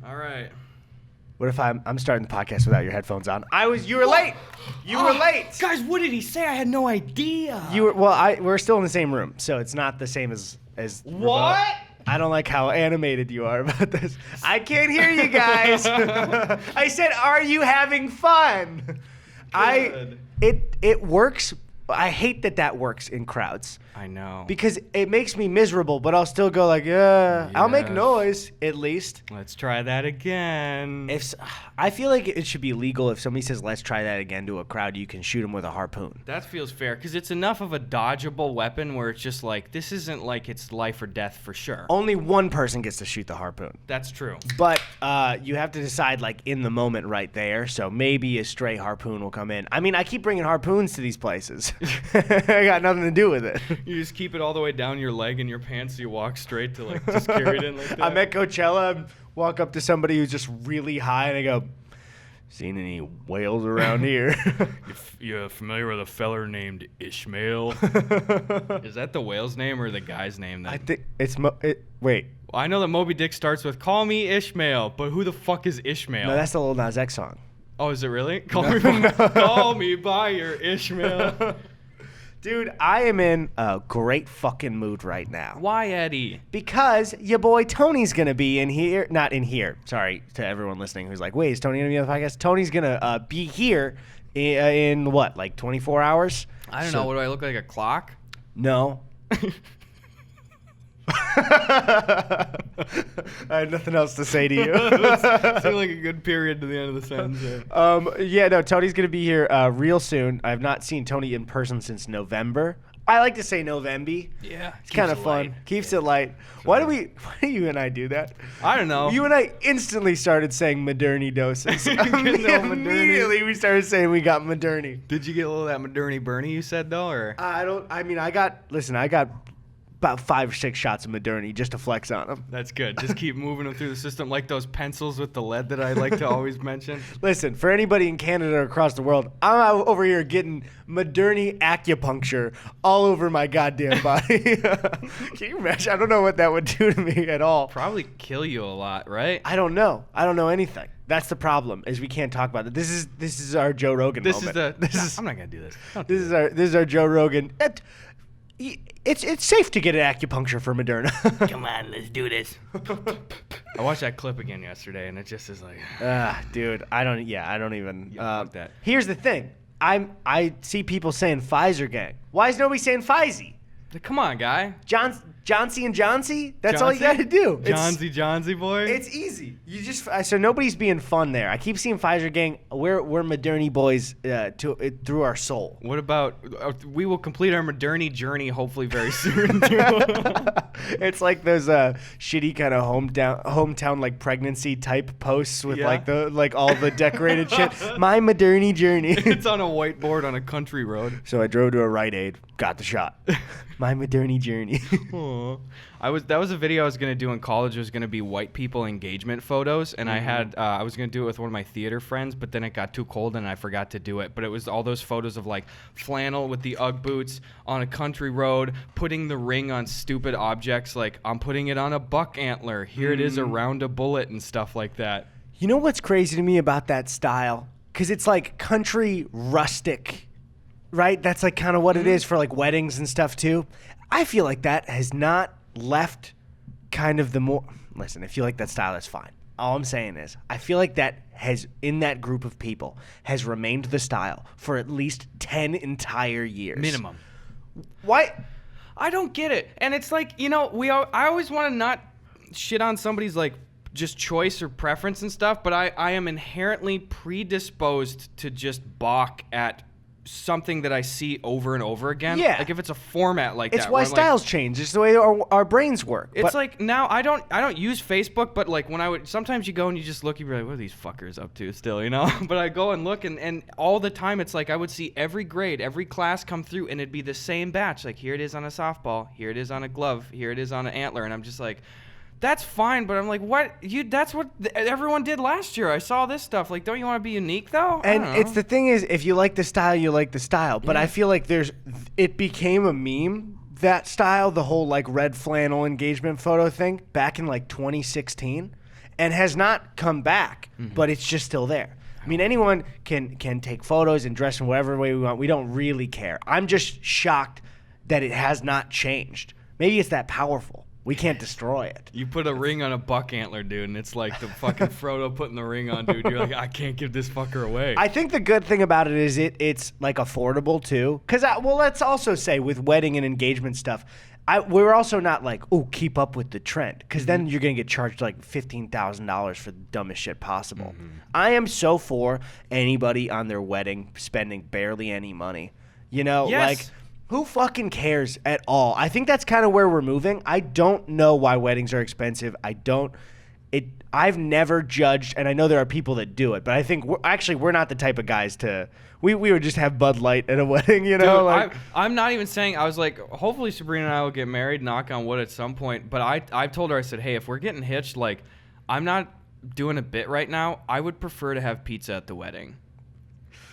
All right. What if I'm starting the podcast without your headphones on? You were late. You were late. Guys, what did he say? I had no idea. We're still in the same room, so it's not the same as What? remote. I don't like how animated you are about this. I can't hear you guys. I said, are you having fun? Good. It works. I hate that works in crowds. I know. Because it makes me miserable, but I'll still go like, I'll make noise at least. Let's try that again. I feel like it should be legal if somebody says, let's try that again to a crowd, you can shoot them with a harpoon. That feels fair because it's enough of a dodgeable weapon where it's just like, this isn't like it's life or death for sure. Only one person gets to shoot the harpoon. That's true. But you have to decide like in the moment right there. So maybe a stray harpoon will come in. I mean, I keep bringing harpoons to these places. I got nothing to do with it. You just keep it all the way down your leg in your pants so you walk straight to like just carry it in like that. I'm at Coachella, walk up to somebody who's just really high and I go, seen any whales around here? You familiar with a feller named Ishmael? Is that the whale's name or the guy's name? I think it's wait. Well, I know that Moby Dick starts with "Call me Ishmael," but who the fuck is Ishmael? No, that's the Lil Nas X song. Oh, is it really? Call me by your Ishmael. Dude, I am in a great fucking mood right now. Why, Eddie? Because your boy Tony's going to be in here. Not in here. Sorry to everyone listening who's like, wait, is Tony going to be on the podcast? Tony's going to be here in what, like 24 hours? I don't know. What do I look like, a clock? No. I have nothing else to say to you. Seemed like a good period to the end of the sentence there. No, Tony's going to be here real soon. I have not seen Tony in person since November. I like to say November. Yeah. It's kind of fun. Light. Keeps it light. Why do you and I do that? I don't know. You and I instantly started saying Moderni doses. Immediately we started saying we got Moderni. Did you get a little of that Moderni Bernie you said, though? Or I got about 5 or 6 shots of Moderni just to flex on them. That's good. Just keep moving them through the system like those pencils with the lead that I like to always mention. Listen, for anybody in Canada or across the world, I'm out over here getting Moderni acupuncture all over my goddamn body. Can you imagine? I don't know what that would do to me at all. Probably kill you a lot, right? I don't know. I don't know anything. That's the problem, is we can't talk about it. This is our Joe Rogan moment. I'm not gonna do this. This is our Joe Rogan. It's safe to get an acupuncture for Moderna. Come on, let's do this. I watched that clip again yesterday, and it just is like, dude, I don't even. Fuck that. Here's the thing, I see people saying Pfizer gang. Why is nobody saying Pfizer? Come on, guy. Johnsy and Johnsy. That's all you got to do. Johnsy boy. It's easy. You just so nobody's being fun there. I keep seeing Pfizer gang. We're Moderni boys through our soul. What about we will complete our Moderni journey hopefully very soon. It's like those shitty kind of hometown like pregnancy type posts with like all the decorated shit. My Moderni journey. It's on a whiteboard on a country road. So I drove to a Rite Aid, got the shot. My Moderni journey. That was a video I was gonna do in college. It was gonna be white people engagement photos, and I was gonna do it with one of my theater friends, but then it got too cold and I forgot to do it. But it was all those photos of like flannel with the UGG boots on a country road, putting the ring on stupid objects, like I'm putting it on a buck antler. Here it is around a bullet and stuff like that. You know what's crazy to me about that style? Because it's like country rustic. Right? That's like kind of what it is for like weddings and stuff too. I feel like that has not left kind of the more... Listen, if you like that style, that's fine. All I'm saying is I feel like that has, in that group of people, has remained the style for at least 10 entire years. Minimum. Why? I don't get it. And it's like, I always want to not shit on somebody's like just choice or preference and stuff, but I am inherently predisposed to just balk at something that I see over and over again. Yeah. Like if it's a format like that. It's why styles change. It's the way our brains work. It's like now I don't use Facebook, but like when I would, sometimes you go and you just look, you're like, what are these fuckers up to still, But I go and look and all the time it's like I would see every grade, every class come through and it'd be the same batch. Like here it is on a softball, here it is on a glove, here it is on an antler. And I'm just like, that's fine, but I'm like, what? That's what everyone did last year. I saw this stuff. Like, don't you want to be unique, though? And it's the thing is, if you like the style, you like the style. But I feel like it became a meme, that style, the whole, like, red flannel engagement photo thing, back in, like, 2016. and has not come back, but it's just still there. I mean, anyone can take photos and dress in whatever way we want. We don't really care. I'm just shocked that it has not changed. Maybe it's that powerful. We can't destroy it. You put a ring on a buck antler, dude, and it's like the fucking Frodo putting the ring on, dude. You're like, I can't give this fucker away. I think the good thing about it is it's like affordable too. Because let's also say with wedding and engagement stuff, we're also not like, oh, keep up with the trend, because then you're going to get charged like $15,000 for the dumbest shit possible. I am so for anybody on their wedding spending barely any money. You know, like, who fucking cares at all? I think that's kind of where we're moving. I don't know why weddings are expensive. I've never judged, and I know there are people that do it, but I think we're not the type of guys to. We would just have Bud Light at a wedding, you know? Dude, like, I'm not even saying, I was like, hopefully Sabrina and I will get married, knock on wood, at some point. But I've told her, I said, hey, if we're getting hitched, like, I'm not doing a bit right now. I would prefer to have pizza at the wedding.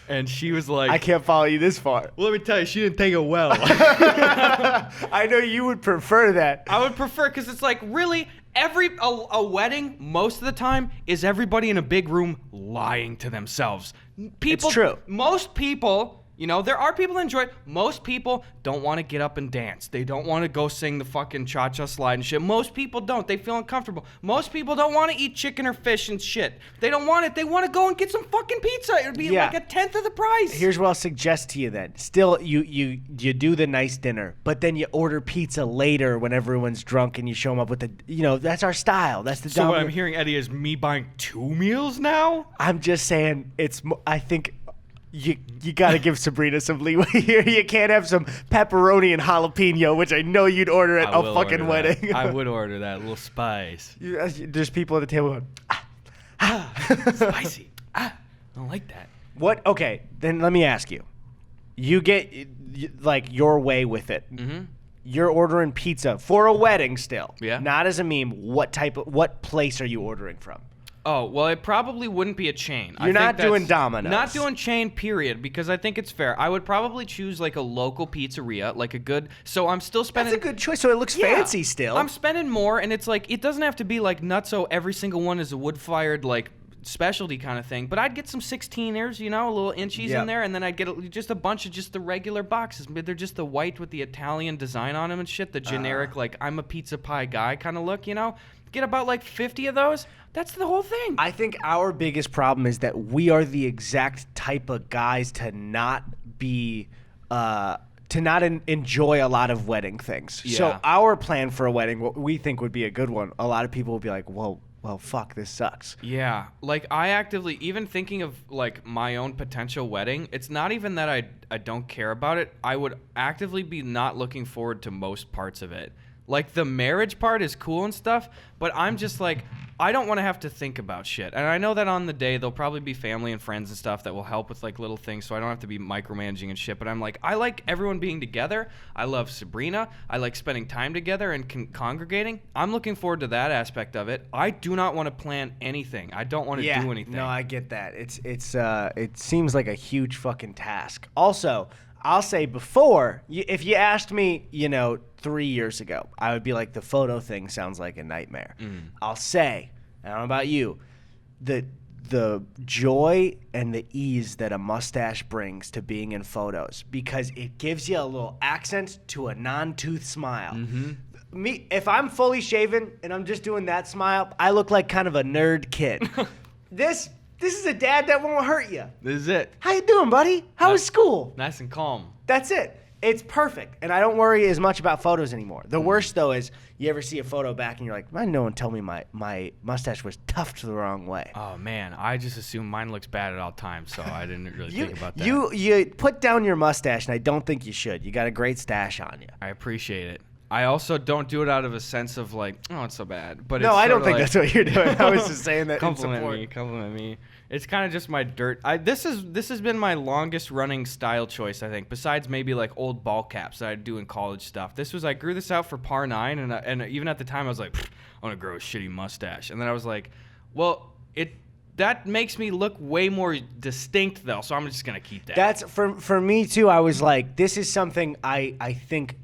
And she was like, I can't follow you this far. Well, let me tell you, she didn't take it well. I know you would prefer that. I would prefer, because it's like, really, a wedding, most of the time, is everybody in a big room lying to themselves. It's true. Most people, you know, there are people that enjoy it. Most people don't want to get up and dance. They don't want to go sing the fucking cha-cha slide and shit. Most people don't. They feel uncomfortable. Most people don't want to eat chicken or fish and shit. They don't want it. They want to go and get some fucking pizza. It would be like a tenth of the price. Here's what I'll suggest to you then. Still, you do the nice dinner, but then you order pizza later when everyone's drunk and you show them up with the, you know, that's our style. That's the So what I'm hearing, Eddie, is me buying 2 meals now? I'm just saying I think you got to give Sabrina some leeway here. You can't have some pepperoni and jalapeno, which I know you'd order at a fucking wedding. I would order that, a little spice. There's people at the table going, spicy. I don't like that. What? Okay, then let me ask you. You get like your way with it. Mm-hmm. You're ordering pizza for a wedding still. Yeah. Not as a meme. What place are you ordering from? Oh, well, it probably wouldn't be a chain. You're not doing Domino's. Not doing chain, period, because I think it's fair. I would probably choose like a local pizzeria, like a good. So I'm still spending. That's a good choice. So it looks fancy still. I'm spending more, and it's like it doesn't have to be like nutso. Every single one is a wood-fired like specialty kind of thing. But I'd get some 16ers, you know, a little inchies in there, and then I'd get just a bunch of just the regular boxes. They're just the white with the Italian design on them and shit. The generic like I'm a pizza pie guy kind of look, you know. Get about like 50 of those. That's the whole thing. I think our biggest problem is that we are the exact type of guys to not be enjoy a lot of wedding things. Yeah. So our plan for a wedding, what we think would be a good one, a lot of people would be like, well, fuck, this sucks. Yeah. Like I actively, even thinking of like my own potential wedding, it's not even that I don't care about it. I would actively be not looking forward to most parts of it. Like, the marriage part is cool and stuff, but I'm just like, I don't want to have to think about shit. And I know that on the day, there'll probably be family and friends and stuff that will help with, like, little things, so I don't have to be micromanaging and shit. But I'm like, I like everyone being together. I love Sabrina. I like spending time together and congregating. I'm looking forward to that aspect of it. I do not want to plan anything. I don't want to do anything. No, I get that. It seems like a huge fucking task. Also, I'll say before, if you asked me, 3 years ago, I would be like, the photo thing sounds like a nightmare. I'll say, I don't know about you, the joy and the ease that a mustache brings to being in photos, because it gives you a little accent to a non-tooth smile. Me, if I'm fully shaven and I'm just doing that smile, I look like kind of a nerd kid. This is a dad that won't hurt you. This is it. How you doing, buddy? How was school? Nice and calm. That's it. It's perfect. And I don't worry as much about photos anymore. The worst, though, is you ever see a photo back and you're like, why did no one tell me my mustache was tufted the wrong way? Oh, man. I just assume mine looks bad at all times, so I didn't really think about that. You put down your mustache, and I don't think you should. You got a great stash on you. I appreciate it. I also don't do it out of a sense of like, oh, it's so bad. But no, I don't think that's what you're doing. I was just saying that. Compliment me. It's kind of just my dirt. This has been my longest running style choice, I think. Besides maybe like old ball caps that I do in college stuff. I grew this out for par 9, and even at the time I was like, I want to grow a shitty mustache. And then I was like, well, that makes me look way more distinct though, so I'm just gonna keep that. That's for me too. I was like, this is something I think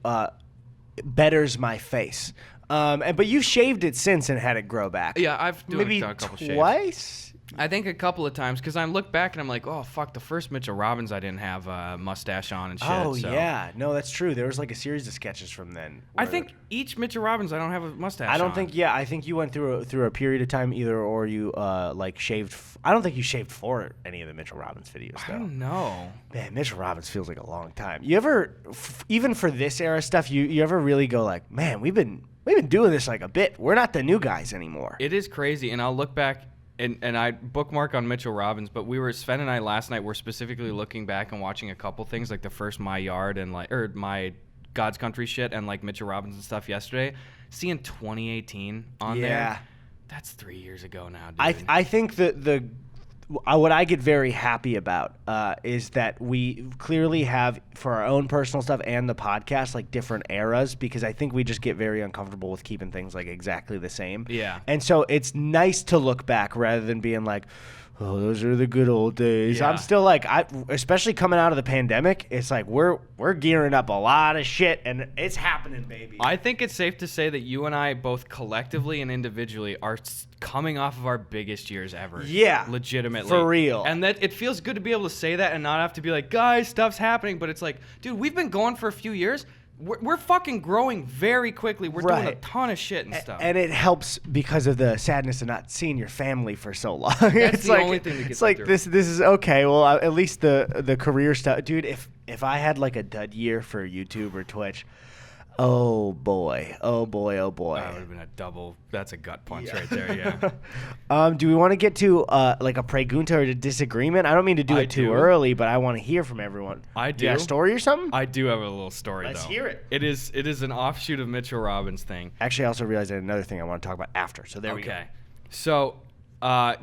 betters my face. But you shaved it since and had it grow back. Yeah, I've done maybe a couple shaves. twice. I think a couple of times because I look back and I'm like, oh fuck, the first Mitchell Robbins I didn't have a mustache on and shit. Oh so. yeah, no, that's true. There was like a series of sketches from then. I where- think each Mitchell Robbins I don't have a mustache. I don't on. think. Yeah, I think you went through a period of time either, or you like shaved. I don't think you shaved for any of the Mitchell Robbins videos I though. don't know. Man, Mitchell Robbins feels like a long time. You ever, even for this era stuff, you ever really go like, man, we've been doing this like a bit. We're not the new guys anymore. It is crazy, and I'll look back and I bookmark on Mitchell Robbins, but Sven and I last night were specifically looking back and watching a couple things like the first My Yard and my God's Country shit and like Mitchell Robbins and stuff yesterday. Seeing 2018 on there, that's 3 years ago now, dude. I think that what I get very happy about is that we clearly have, for our own personal stuff and the podcast, like different eras, because I think we just get very uncomfortable with keeping things like exactly the same. Yeah. And so it's nice to look back rather than being like, oh, those are the good old days. Yeah. I'm still like, especially coming out of the pandemic, it's like we're gearing up a lot of shit, and it's happening, baby. I think it's safe to say that you and I, both collectively and individually, are coming off of our biggest years ever. Yeah. Legitimately. For real. And that it feels good to be able to say that and not have to be like, guys, stuff's happening. But it's like, dude, we've been going for a few years. We're fucking growing very quickly. We're doing a ton of shit and stuff. And it helps because of the sadness of not seeing your family for so long. That's it's the like, only thing that gets it's like through. this is okay. Well, at least the career stuff, dude. If I had like a dud year for YouTube or Twitch, oh boy. That would have been a double. That's a gut punch right there. Yeah. Do we want to get to like a pregunta or a disagreement? I don't mean to do it too early, but I want to hear from everyone. I do. You got a story or something? I do have a little story. Let's though. hear it. It is an offshoot of Mitchell Robbins' thing. Actually, I also realized I had another thing I want to talk about after. So there we go. Okay. So, I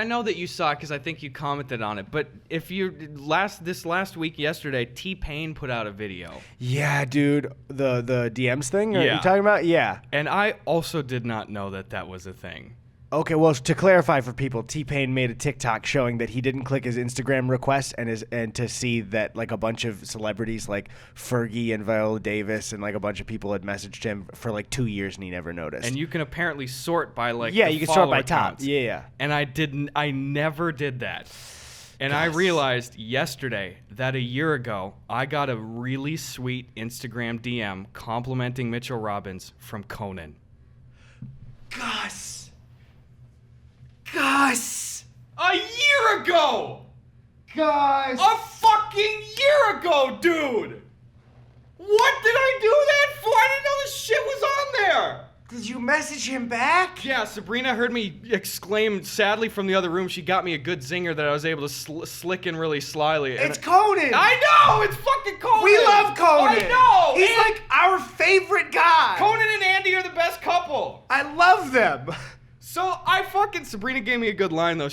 know that you saw it because I think you commented on it. But if you this last week, yesterday, T-Pain put out a video, Yeah, dude. The DMs thing? Are Yeah. you talking about? Yeah. and I also did not know that was a thing. Okay, well, to clarify for people, T-Pain made a TikTok showing that he didn't click his Instagram request and to see that like a bunch of celebrities like Fergie and Viola Davis and like a bunch of people had messaged him for like 2 years and he never noticed. And you can apparently sort by like yeah, the you can sort follower by top. counts. Yeah. And I never did that. And I realized yesterday that a year ago, I got a really sweet Instagram DM complimenting Mitchell Robbins from Conan. Gus! A year ago! Gus! A fucking year ago, dude! What did I do that for? I didn't know this shit was on there! Did you message him back? Yeah, Sabrina heard me exclaim sadly from the other room. She got me a good zinger that I was able to slick in really slyly. It's Conan! I know! It's fucking Conan! We love Conan! I know! He's And like our favorite guy! Conan and Andy are the best couple! I love them! So Sabrina gave me a good line though.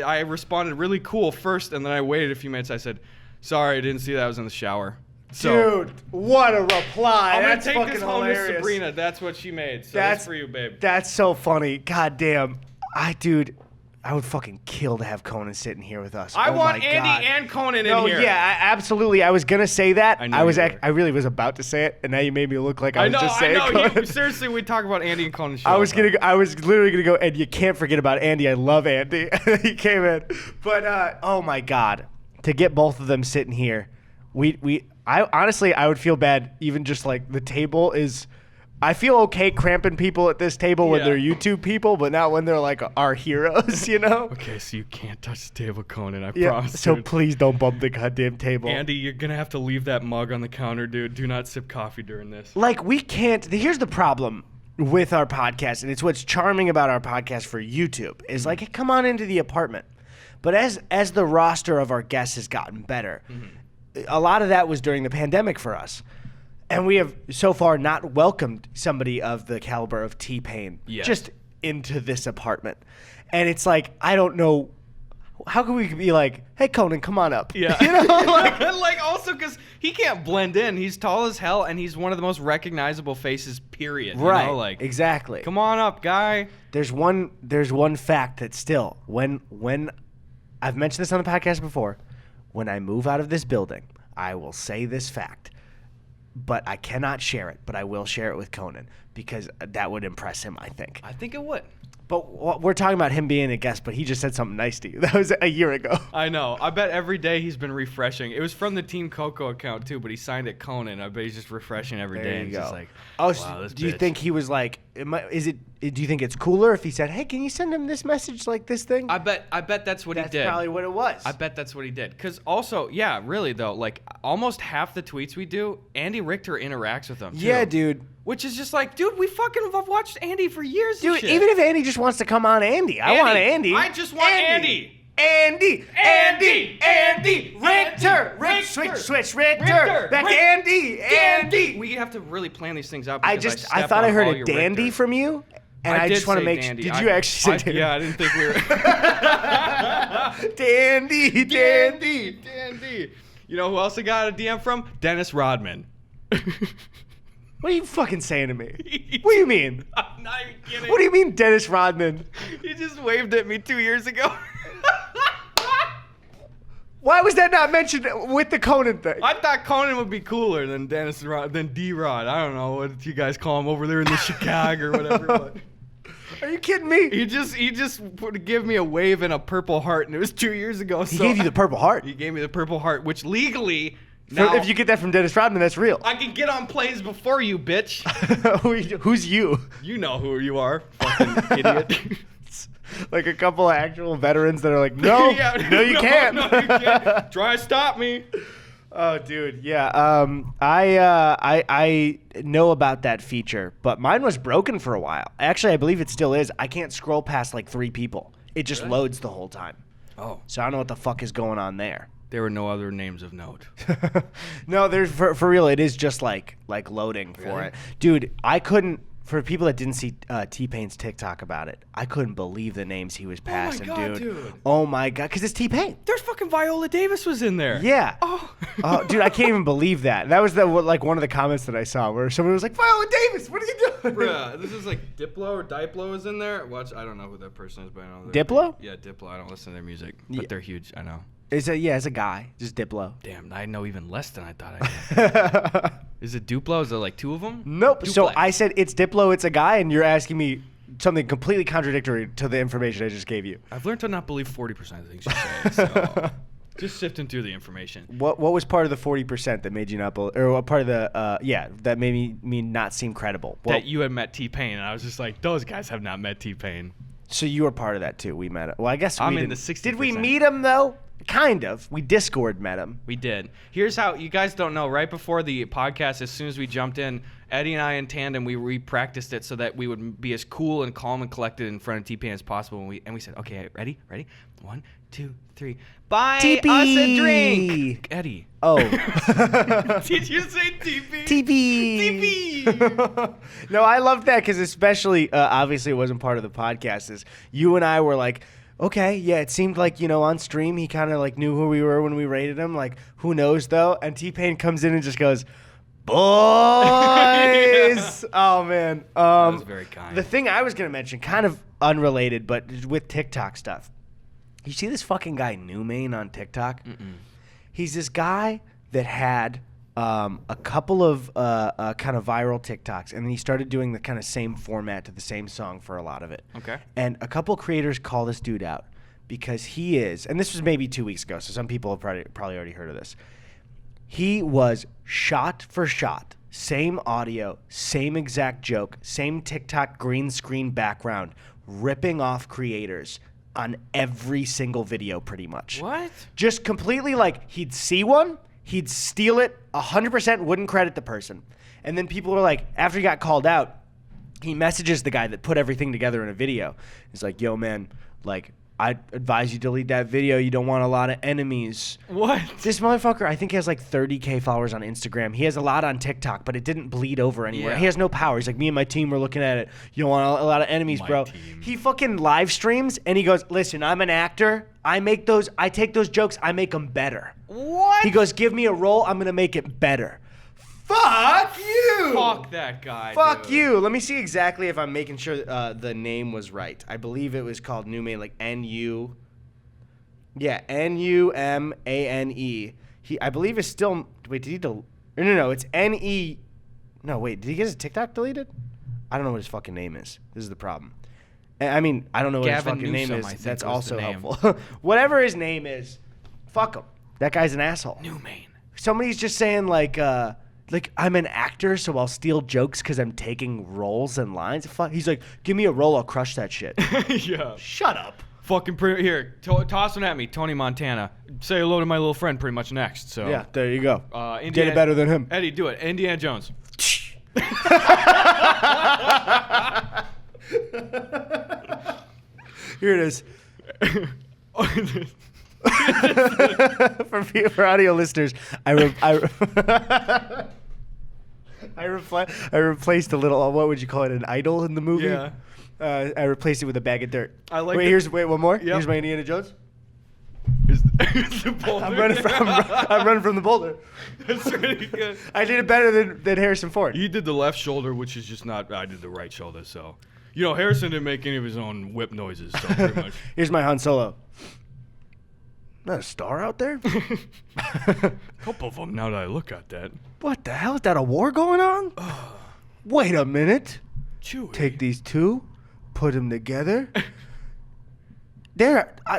I responded really cool first, and then I waited a few minutes. I said, sorry, I didn't see that. I was in the shower. So, Dude, what a reply. I'm That's gonna take fucking this home hilarious. to Sabrina. That's what she made. So that's for you, babe. That's so funny. God damn. I would fucking kill to have Conan sitting here with us. I Oh want my Andy God. and Conan in No, here. yeah, absolutely. I was gonna say that. I know you were. I really was about to say it, and now you made me look like I was just saying I know. Conan. Seriously, we talk about Andy and Conan. I was literally gonna go, and you can't forget about Andy. I love Andy. He came in, but oh my God, to get both of them sitting here, I honestly would feel bad even just like the table is. I feel okay cramping people at this table when Yeah. they're YouTube people, but not when they're like our heroes, you know? Okay, so you can't touch the table, Conan. I Yeah. promise. So dude. please don't bump the goddamn table. Andy, you're gonna have to leave that mug on the counter, dude. Do not sip coffee during this. Like we can't. Here's the problem with our podcast, and it's what's charming about our podcast for YouTube is like, hey, come on into the apartment. But as the roster of our guests has gotten better, a lot of that was during the pandemic for us. And we have so far not welcomed somebody of the caliber of T-Pain just into this apartment. And it's like, I don't know, how can we be like, hey, Conan, come on up? Yeah. You know, like, like also because he can't blend in. He's tall as hell, and he's one of the most recognizable faces, period. right, You know? Like, exactly. come on up, guy. There's one fact that still, when I've mentioned this on the podcast before, when I move out of this building, I will say this fact. but I cannot share it. But I will share it with Conan because that would impress him, I think. I think it would. But we're talking about him being a guest, but he just said something nice to you. That was a year ago. I know. I bet every day he's been refreshing. It was from the Team Coco account too, but he signed it Conan. I bet he's just refreshing every day. There you and go. Just like, oh, wow, so this do you bitch. think he was like? Do you think it's cooler if he said, "Hey, can you send him this message like this thing"? I bet that's what he did. That's probably what it was. I bet that's what he did. Because also, yeah, really though, like almost half the tweets we do, Andy Richter interacts with them. Too, Yeah, dude. Which is just like, dude, we fucking have watched Andy for years. Dude, and shit. even if Andy just wants to come on Andy, I want Andy. I just want Andy. Andy. Richter. Switch. Richter. Back to Andy. We have to really plan these things out. I because thought I on heard all a your dandy Richter. from you. And I did just want to say make dandy. Did you actually say dandy? Yeah, I didn't think we were. Dandy. You know who else I got a DM from? Dennis Rodman. What are you fucking saying to me? What do you mean? I'm not even kidding. What do you mean, Dennis Rodman? He just waved at me 2 years ago. Why was that not mentioned with the Conan thing? I thought Conan would be cooler than than D-Rod. I don't know what you guys call him over there in the Chicago or whatever. But Are you kidding me? he just would give me a wave and a purple heart, and it was 2 years ago. He gave you the Purple Heart. He gave me the purple heart, which legally now If you get that from Dennis Rodman, that's real. I can get on planes before you, bitch. Who's you? You know who you are, fucking idiot. Like a couple of actual veterans that are like, no, no, you can't. No, you can't. Try to stop me. Oh, dude, yeah. I know about that feature, but mine was broken for a while. Actually, I believe it still is. I can't scroll past like 3 people. It just loads the whole time. Oh, So I don't know what the fuck is going on there. there were no other names of note. No, there's for real. It is just like loading for Really? it, dude. I couldn't. For people that didn't see T-Pain's TikTok about it, I couldn't believe the names he was passing, God, dude. Oh my god, because it's T-Pain. There's fucking Viola Davis was in there. Yeah. Oh. Oh, dude, I can't even believe that. That was one of the comments that I saw where someone was like, "Viola Davis, what are you doing?" Bruh, this is like Diplo or Diplo is in there. Watch, I don't know who that person is, but I know. Diplo? Yeah, Diplo. I don't listen to their music, but Yeah. they're huge. I know. It's a guy, just Diplo. Damn, I know even less than I thought I did. Is it Duplo? Is there like 2 of them? Nope. So Duplex. I said it's Diplo, it's a guy, and you're asking me something completely contradictory to the information I just gave you. I've learned to not believe 40% of the things you say. So just sifting through the information. What was part of the 40% that made you not believe, or what part of the that made me not seem credible? Well, That you had met T-Pain, and I was just like, those guys have not met T-Pain. so you were part of that too. We met him. Well, I guess I'm we in didn't. the 60%. Did we meet him though? Kind of. We Discord met him. We did. Here's how, you guys don't know, right before the podcast, as soon as we jumped in, Eddie and I in tandem, we re-practiced it so that we would be as cool and calm and collected in front of T-Pain as possible. And we said, okay, ready? 1, 2, 3. Buy TP. us a drink. Eddie. Oh. Did you say TP? TP. No, I love that because especially, obviously it wasn't part of the podcast, is you and I were like, okay, yeah, it seemed like, on stream he kind of like knew who we were when we rated him. Like, who knows though? And T-Pain comes in and just goes, boys. Yeah. Oh, man. That was very kind. The thing I was going to mention, kind of unrelated, but with TikTok stuff. You see this fucking guy, New Main, on TikTok? He's this guy that had a couple of kind of viral TikToks, and then he started doing the kind of same format to the same song for a lot of it. Okay. And a couple creators call this dude out because he is, and this was maybe 2 weeks ago, so some people have probably already heard of this. He was shot for shot, same audio, same exact joke, same TikTok green screen background, ripping off creators on every single video pretty much. What? Just completely like he'd see one, he'd steal it, 100% wouldn't credit the person. And then people were like, after he got called out, he messages the guy that put everything together in a video. He's like, yo, man, like, I advise you delete that video. You don't want a lot of enemies. What? This motherfucker, I think, has like 30K followers on Instagram. He has a lot on TikTok, but it didn't bleed over anywhere. Yeah. He has no power. He's like, me and my team were looking at it. You don't want a lot of enemies, My bro. team. He fucking live streams and he goes, listen, I'm an actor. I take those jokes, I make them better. What? He goes, give me a role, I'm going to make it better. Fuck you! Fuck that guy. Fuck dude. you. Let me see exactly if I'm making sure the name was right. I believe it was called New Main, like N-U. Yeah, Numane. I believe is still. Wait, did he No, it's N-E. No, wait, did he get his TikTok deleted? I don't know what his fucking name is. This is the problem. I mean, I don't know what his Gavin fucking name Newsom, is. I think That's was the also name. helpful. Whatever his name is, fuck him. That guy's an asshole. Newman. Somebody's just saying like I'm an actor, so I'll steal jokes because I'm taking roles and lines. He's like, give me a role, I'll crush that shit. Yeah. Shut up. Fucking here, toss one at me, Tony Montana. Say hello to my little friend pretty much next. So Yeah, there you go. Indiana, Did it better than him. Eddie, do it. Indiana Jones. Here it is. For audio listeners, I replaced a little. What would you call it? An idol in the movie. Yeah. I replaced it with a bag of dirt. I like. Wait one more. Yep. Here's my Indiana Jones. Is the boulder? I'm running from the boulder. That's really good. I did it better than Harrison Ford. He did the left shoulder, which is just not. I did the right shoulder, so. Harrison didn't make any of his own whip noises, so pretty much. Here's my Han Solo. Not a star out there? A couple of them, now that I look at that. What the hell? Is that a war going on? Wait a minute. Chewie. Take these two, put them together.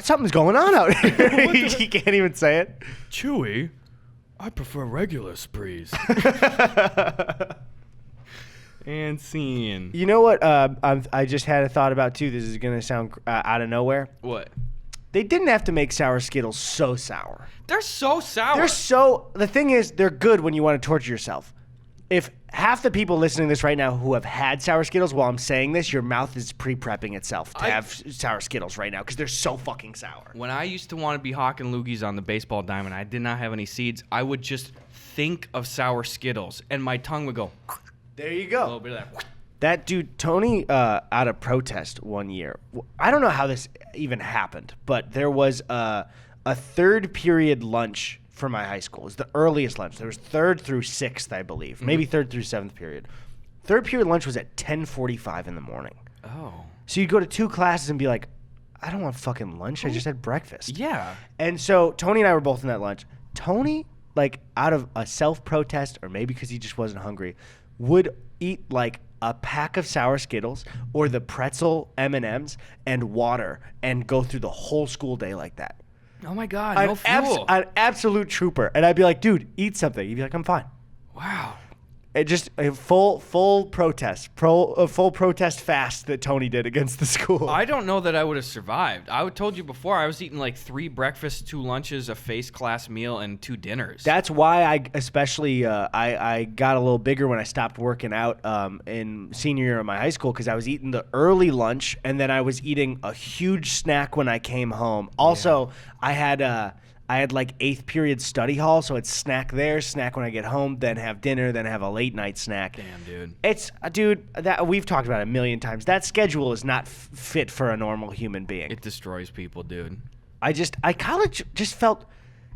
Something's going on out here. He can't even say it. Chewie, I prefer regular sprees. And scene. You know what I just had a thought about, too? This is going to sound out of nowhere. What? They didn't have to make sour Skittles so sour. They're so sour. The thing is, they're good when you want to torture yourself. If half the people listening to this right now who have had sour Skittles while I'm saying this, your mouth is pre-prepping itself to have sour Skittles right now because they're so fucking sour. When I used to want to be hawking loogies on the baseball diamond, I did not have any seeds. I would just think of sour Skittles, and my tongue would go. There you A go. little bit of that. That dude, Tony, out of protest one year. I don't know how this even happened, but there was a third period lunch for my high school. It was the earliest lunch. There was third through sixth, I believe. Maybe third through seventh period. Third period lunch was at 10:45 in the morning. Oh. So you'd go to two classes and be like, I don't want fucking lunch. I just had breakfast. Yeah. And so Tony and I were both in that lunch. Tony, like out of a self-protest or maybe because he just wasn't hungry, would eat like a pack of sour Skittles or the pretzel M&Ms and water and go through the whole school day like that. Oh my God, no fuel. An absolute trooper. And I'd be like, dude, eat something. He'd be like, I'm fine. Wow. It just a full protest, full protest fast that Tony did against the school. I don't know that I would have survived. I told you before, I was eating like 3 breakfasts, 2 lunches, a face class meal, and 2 dinners. That's why I especially I got a little bigger when I stopped working out in senior year of my high school because I was eating the early lunch and then I was eating a huge snack when I came home. Also, I had like 8th period study hall, so it's snack there, snack when I get home, then have dinner, then have a late night snack. Damn, dude. It's that we've talked about it a million times. That schedule is not fit for a normal human being. It destroys people, dude. College just felt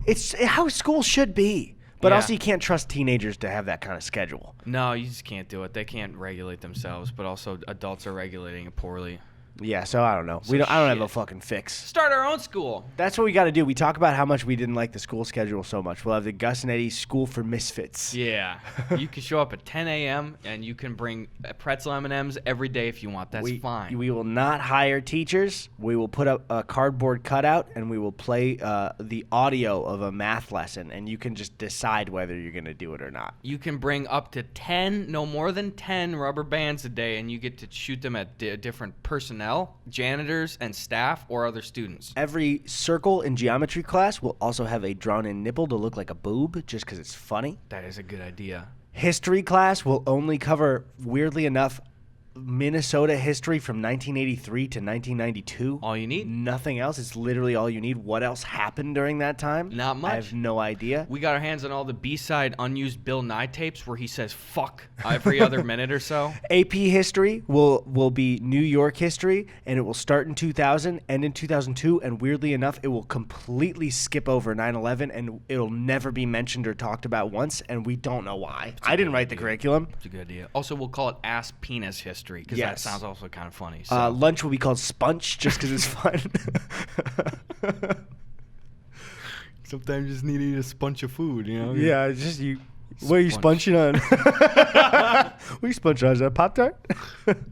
it's how school should be. But Yeah. also you can't trust teenagers to have that kind of schedule. No, you just can't do it. They can't regulate themselves, but also adults are regulating it poorly. Yeah, so I don't know. I don't have a fucking fix. Start our own school. That's what we got to do. We talk about how much we didn't like the school schedule so much. We'll have the Gus and Eddy School for Misfits. Yeah. You can show up at 10 a.m. and you can bring pretzel M&Ms every day if you want. That's fine. We will not hire teachers. We will put up a cardboard cutout and we will play the audio of a math lesson, and you can just decide whether you're going to do it or not. You can bring up to 10, no more than 10 rubber bands a day, and you get to shoot them at different personnel, janitors, and staff, or other students. Every circle in geometry class will also have a drawn-in nipple to look like a boob, just because it's funny. That is a good idea. History class will only cover, weirdly enough, Minnesota history from 1983 to 1992. All you need? Nothing else. It's literally all you need. What else happened during that time? Not much. I have no idea. We got our hands on all the B-side unused Bill Nye tapes where he says fuck every other minute or so. AP history will be New York history, and it will start in 2000, end in 2002, and weirdly enough, it will completely skip over 9/11, and it'll never be mentioned or talked about once, and we don't know why. I didn't write the curriculum. It's a good idea. Also, we'll call it ass penis history because that Yes. sounds also kind of funny. So. Lunch will be called Sponge just because it's fun. Sometimes you just need to eat a sponge of food, you know? Yeah, it's just you What are you sponging on? What are you sponging on? Is that a Pop-Tart?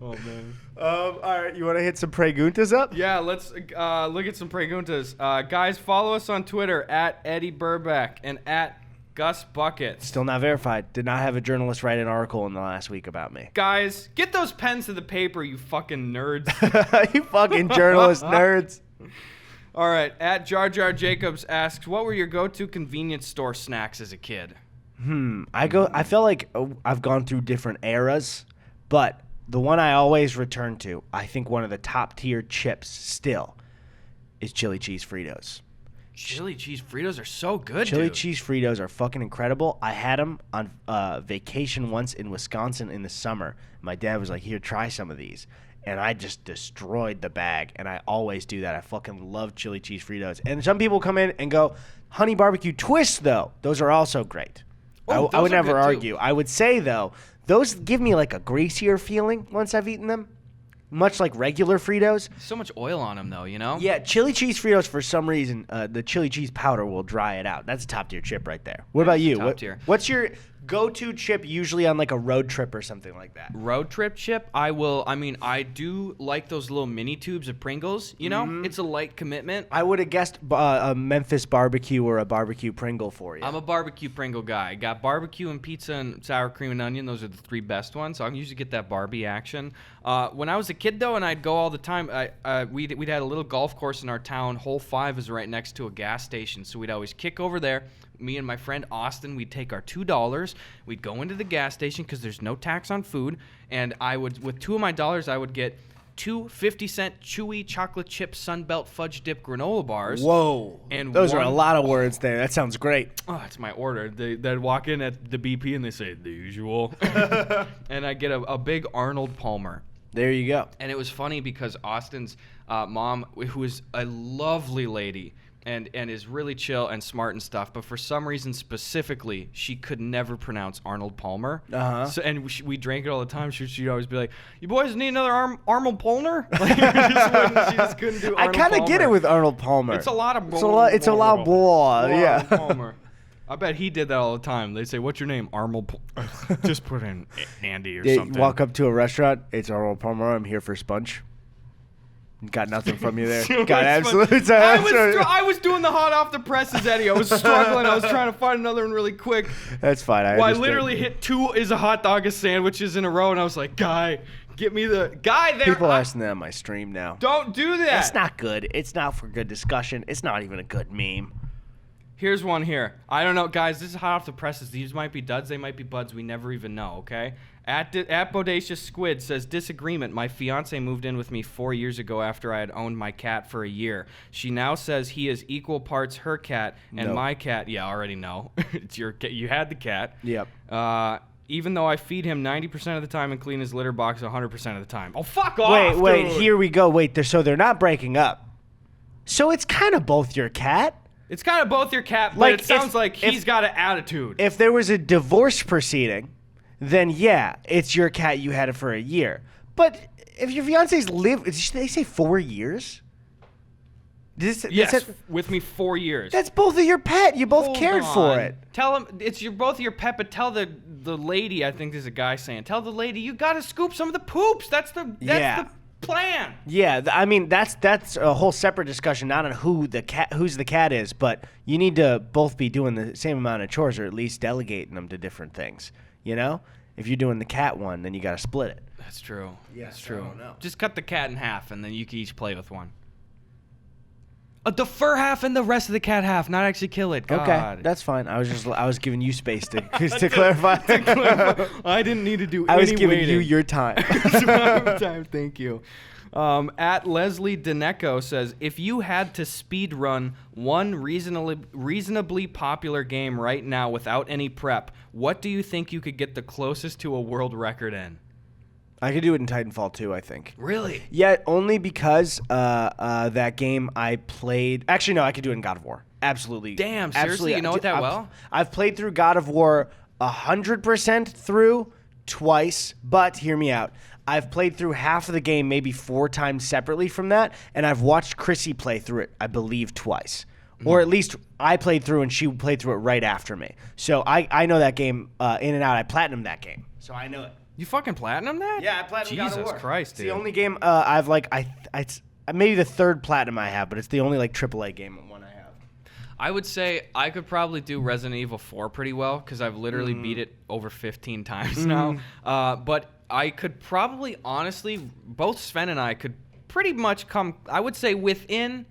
Oh, man. All right, you want to hit some preguntas up? Yeah, let's look at some preguntas. Guys, follow us on Twitter at Eddie Burback and at Gus Buckets. Still not verified. Did not have a journalist write an article in the last week about me. Guys, get those pens to the paper, you fucking nerds. You fucking journalist nerds. All right, at Jar Jar Jacobs asks, what were your go-to convenience store snacks as a kid? I feel like I've gone through different eras, but the one I always return to, I think one of the top tier chips still, is chili cheese Fritos. Chili cheese Fritos are so good, Chili dude. cheese Fritos are fucking incredible. I had them on vacation once in Wisconsin in the summer. My dad was like, here, try some of these. And I just destroyed the bag, and I always do that. I fucking love chili cheese Fritos. And some people come in and go, honey barbecue twists, though. Those are also great. Oh, I would those are never good, too. argue. I would say, though, those give me like a greasier feeling once I've eaten them, much like regular Fritos. So much oil on them, though, you know? Yeah, chili cheese Fritos, for some reason, the chili cheese powder will dry it out. That's a top-tier chip right there. What about you? top tier. What's your go-to chip usually on like a road trip or something like that? Road trip chip, I do like those little mini tubes of Pringles, you know? It's a light commitment. I would have guessed a Memphis barbecue or a barbecue Pringle for you. I'm a barbecue Pringle guy. Got barbecue and pizza and sour cream and onion. Those are the three best ones. So I can usually get that Barbie action. When I was a kid, though, and I'd go all the time, we'd had a little golf course in our town. Hole 5 is right next to a gas station. So we'd always kick over there. Me and my friend Austin, we'd take our $2. We'd go into the gas station because there's no tax on food. And with $2 of my dollars, I would get two 50-cent chewy chocolate chip Sunbelt fudge dip granola bars. Whoa. And those are a lot of words there. That sounds great. Oh, it's my order. They'd walk in at the BP and they say, the usual. And I get a big Arnold Palmer. There you go. And it was funny because Austin's mom, who is a lovely lady and is really chill and smart and stuff, but for some reason specifically, she could never pronounce Arnold Palmer. Uh-huh. So, and we drank it all the time. She'd always be like, "You boys need another Arnold Palmer?" Like, she just couldn't do Arnold I kind of Palmer. get it with Arnold Palmer. It's a lot of It's a lot blah. Yeah. Palmer. I bet he did that all the time. They say, "What's your name?" Arnold. Just put in Andy or They something. walk up to a restaurant. It's Arnold Palmer. I'm here for sponge. Got nothing from you there. Got absolutely. I was doing the hot off the presses, Eddie. I was struggling. I was trying to find another one really quick. That's fine. I Well, I literally hit 2 is a hot dog a sandwiches in a row, and I was like, "Guy, get me the guy there." People are asking that on my stream now. Don't do that. That's not good. It's not for good discussion. It's not even a good meme. Here's one here. I don't know, guys. This is hot off the presses. These might be duds. They might be buds. We never even know, okay? At Bodacious Squid says, disagreement. My fiance moved in with me 4 years ago after I had owned my cat for a year. She now says he is equal parts her cat and No. my cat. Yeah, I already know. It's your cat. You had the cat. Yep. Even though I feed him 90% of the time and clean his litter box 100% of the time. Oh, fuck off, Wait. dude. Here we go. Wait. So they're not breaking up. So it's kind of both your cat. It's kind of both your cat, but Like, it sounds like if- he's got an attitude. If there was a divorce proceeding, then yeah, it's your cat. You had it for a year. But if your fiance's lived, did they say 4 years? Yes, with me 4 years. That's both of your pet. You both Hold cared on. for it. Tell him it's both your pet, but tell the lady. I think there's a guy saying, tell the lady you gotta scoop some of the poops. That's the plan. Yeah, I mean that's a whole separate discussion, not on who's the cat is, but you need to both be doing the same amount of chores, or at least delegating them to different things. You know, if you're doing the cat one, then you got to split it. That's true. Yeah, That's true. I don't know. Just cut the cat in half, and then you can each play with one. The fur half and the rest of the cat half, not actually kill it. God. Okay, that's fine. I was giving you space to clarify. I didn't need to do I was any giving waiting. you your time. Time, thank you. At Leslie Deneco says, if you had to speed run one reasonably popular game right now without any prep, what do you think you could get the closest to a world record in? I could do it in Titanfall 2, I think. Really? Yeah, only because that game I played. Actually, no, I could do it in God of War. Absolutely. Damn, seriously? You know it that well? I've played through God of War 100% through twice, but hear me out. I've played through half of the game maybe 4 times separately from that, and I've watched Chrissy play through it, I believe, twice. Or at least I played through and she played through it right after me. So I know that game in and out. I platinumed that game. So I know it. You fucking platinum that? Yeah, I platinumed God of War. Jesus Christ, It's dude. the only game I've it's maybe the third platinum I have, but it's the only like AAA game one I have. I would say I could probably do Resident Evil 4 pretty well because I've literally beat it over 15 times now. But I could probably, honestly, both Sven and I could pretty much come, I would say, within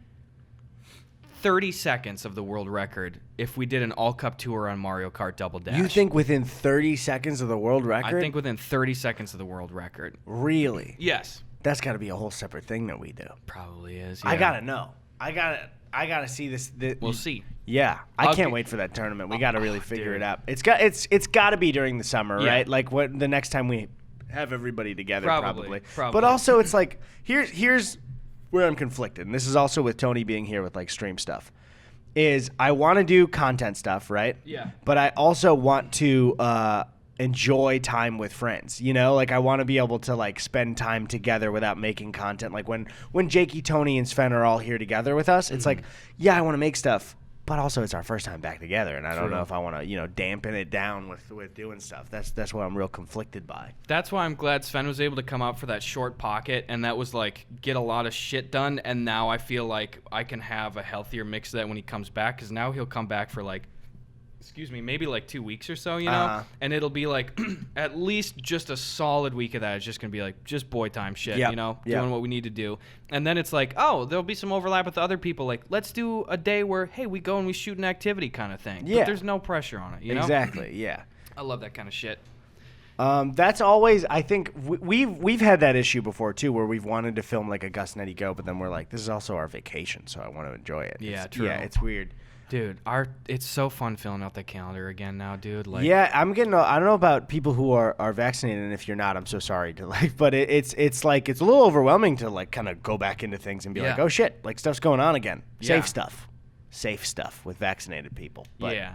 30 seconds of the world record if we did an all-cup tour on Mario Kart Double Dash. You think within 30 seconds of the world record? I think within 30 seconds of the world record. Really? Yes. That's got to be a whole separate thing that we do. Probably is, I yeah. gotta know. I gotta see this. We'll see. Yeah, I Okay. can't wait for that tournament. We got to really figure it out. It's got to be during the summer, Yeah. right? Like the next time we have everybody together, Probably. But also, it's like here's where I'm conflicted, and this is also with Tony being here with like stream stuff. Is I want to do content stuff, right? Yeah. But I also want to enjoy time with friends. You know, like I want to be able to like spend time together without making content. Like when Jakey, Tony, and Sven are all here together with us, it's like, yeah, I want to make stuff, but also it's our first time back together, and I don't know if I want to, dampen it down with doing stuff. That's what I'm real conflicted by. That's why I'm glad Sven was able to come out for that short pocket, and that was like get a lot of shit done. And now I feel like I can have a healthier mix of that when he comes back, because now he'll come back for like, maybe like 2 weeks or so, and it'll be like at least just a solid week of that. It's just gonna be like just boy time shit, doing what we need to do. And then it's like, oh, there'll be some overlap with other people. Like, let's do a day where, hey, we go and we shoot an activity kind of thing. Yeah. But there's no pressure on it, you know? Exactly. Yeah. I love that kind of shit. That's always, I think we've had that issue before too, where we've wanted to film like a Gus and Eddy go, but then we're like, this is also our vacation, so I want to enjoy it. Yeah, It's, true. Yeah, it's weird. Dude, it's so fun filling out the calendar again now, dude. Like, Yeah, I'm getting. I don't know about people who are vaccinated, and if you're not, I'm so sorry to like. But it's like it's a little overwhelming to like kind of go back into things and be like, Yeah. oh shit, like stuff's going on again. Yeah. Safe stuff with vaccinated people. But yeah.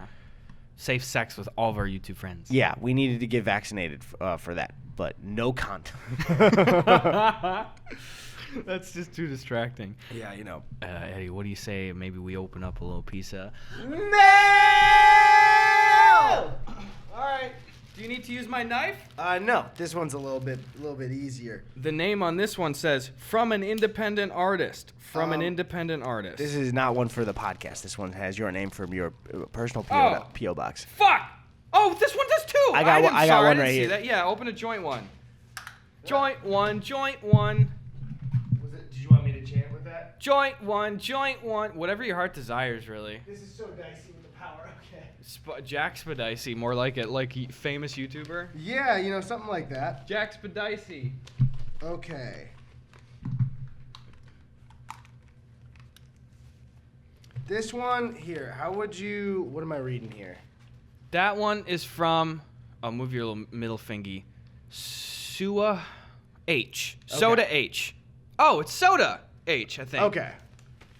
Safe sex with all of our YouTube friends. yeah, we needed to get vaccinated for that, but no content. That's just too distracting. Yeah, Eddie, what do you say? Maybe we open up a little piece of mail. All right. Do you need to use my knife? No, this one's a little bit easier. The name on this one says "From an independent artist." From an independent artist. This is not one for the podcast. This one has your name from your personal PO box. Fuck! Oh, this one does too. I got one didn't right see here. that. Yeah, open a joint one. Joint one. Joint one. Did you want me to chant with that? Joint one. Joint one. Whatever your heart desires, really. This is so dicey with the power. Okay. Jack Spadici, more like it, like famous YouTuber. Yeah, something like that. Jack Spadici. Okay. This one here. What am I reading here? That one is from. I'll move your little middle fingy. Sua H. Soda H. Oh, it's Soda H, I think. Okay.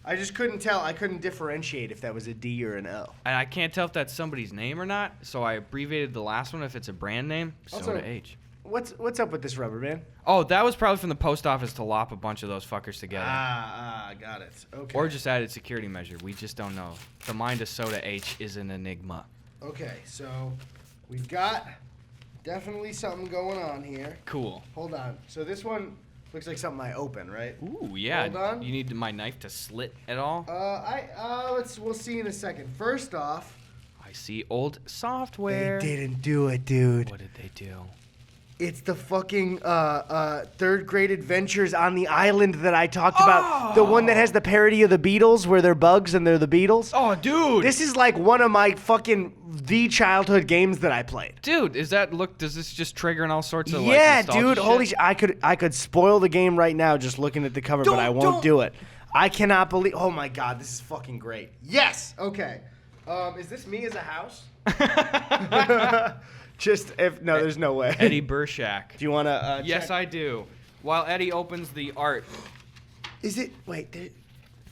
I just couldn't tell. I couldn't differentiate if that was a D or an O. And I can't tell if that's somebody's name or not, so I abbreviated the last one if it's a brand name. Soda Also, H. What's up with this rubber band? Oh, that was probably from the post office to lop a bunch of those fuckers together. Got it. Okay. Or just added security measure. We just don't know. The mind of Soda H is an enigma. Okay, so we've got definitely something going on here. Cool. Hold on. So this one looks like something I open, right? Ooh, yeah. Hold on. You need my knife to slit at all? We'll see in a second. First off, I see old software. they didn't do it, dude. What did they do? It's the fucking third grade adventures on the island that I talked about. The one that has the parody of the Beatles where they're bugs and they're the Beatles. Oh, dude. This is like one of my fucking the childhood games that I played. Dude, does this just trigger in all sorts of Yeah, like, nostalgia dude. shit? Holy shit. I could spoil the game right now just looking at the cover, but I won't do it. I cannot believe. Oh my god, this is fucking great. Yes. Okay. Is this me as a house? There's no way. Eddie Burshak. Do you want to? Yes, I do. While Eddie opens the art. Is it? Wait.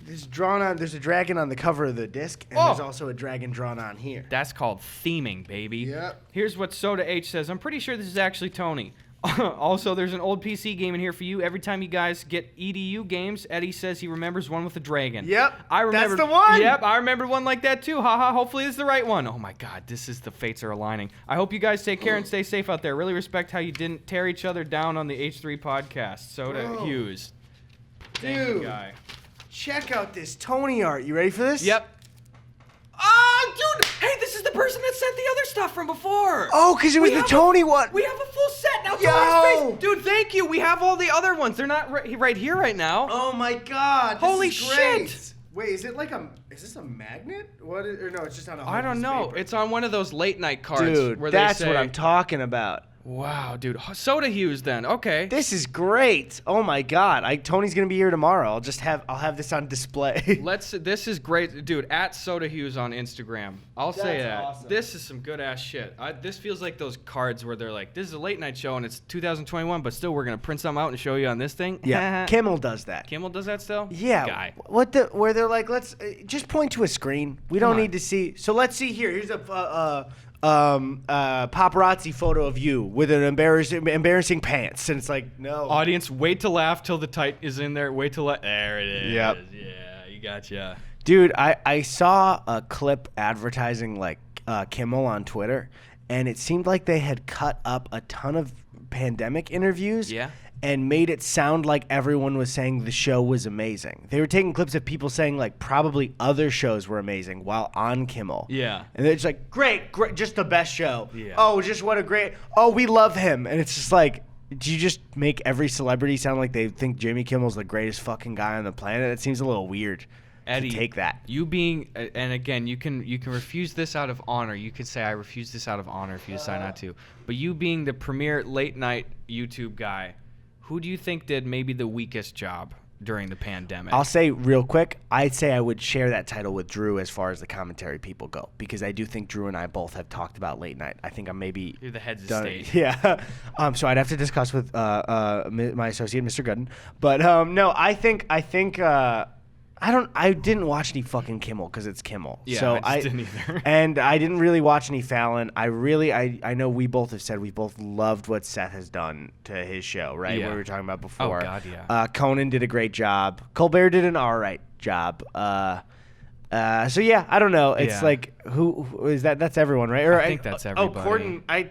There's drawn on. There's a dragon on the cover of the disc, and there's also a dragon drawn on here. That's called theming, baby. Yep. Here's what Soda H says. I'm pretty sure this is actually Tony. Also, there's an old PC game in here for you. Every time you guys get EDU games, Eddie says he remembers one with a dragon. Yep, I remember. that's the one. Yep, I remember one like that too. Haha. Hopefully, this is the right one. Oh my God, the fates are aligning. I hope you guys take care and stay safe out there. Really respect how you didn't tear each other down on the H3 podcast. Soda Bro. Hughes. Thank you, Dude. guy. Check out this Tony art. You ready for this? Yep. Oh, dude! Hey, this is the person that sent the other stuff from before. Oh, because it was We the have Tony one. We have a full set now. Yo! Tony's face. Dude, thank you. We have all the other ones. They're not right here right now. Oh my God! Holy this is great. shit. Wait, is it like is this a magnet? What? Or no, it's just on a. I don't know. Paper. It's on one of those late night cards. Dude, where that's they say, what I'm talking about. Wow, dude. Soda Hughes then. Okay. This is great. Oh my God! Tony's gonna be here tomorrow. I'll have this on display. This is great, dude. At Soda Hughes on Instagram. I'll say That's that. awesome. This is some good ass shit. This feels like those cards where they're like, this is a late night show and it's 2021, but still we're gonna print something out and show you on this thing. Yeah, Kimmel does that. Kimmel does that still. Yeah. Guy. Where they're like, let's just point to a screen. We don't on. need to see. So let's see here. Here's a paparazzi photo of you with an embarrassing pants, and it's like, no. Audience, wait to laugh till the tight is in there. Wait till there it is. Yep. Yeah, you gotcha. Dude, I saw a clip advertising like Kimmel on Twitter, and it seemed like they had cut up a ton of pandemic interviews. Yeah. And made it sound like everyone was saying the show was amazing. They were taking clips of people saying like probably other shows were amazing while on Kimmel. Yeah. And it's like, great, just the best show. Yeah. Oh, just what a great, we love him. And it's just like, do you just make every celebrity sound like they think Jimmy Kimmel's the greatest fucking guy on the planet? It seems a little weird Eddie, to take that. You being, and again, you can refuse this out of honor. You could say I refuse this out of honor if you decide not to. But you being the premier late night YouTube guy, who do you think did maybe the weakest job during the pandemic? I'll say real quick, I'd say I would share that title with Drew as far as the commentary people go, because I do think Drew and I both have talked about late night. I think I'm maybe You're the heads of done. state. Yeah. So I'd have to discuss with my associate, Mr. Gooden. But no, I think I didn't watch any fucking Kimmel because it's Kimmel. Yeah, so I just didn't either. And I didn't really watch any Fallon. I know we both have said we both loved what Seth has done to his show, right? Yeah. What we were talking about before. Oh, God, yeah. Conan did a great job. Colbert did an all right job. So yeah, I don't know. It's Yeah. like who is that? That's everyone, right? Or I think that's everybody. Oh, Corden. I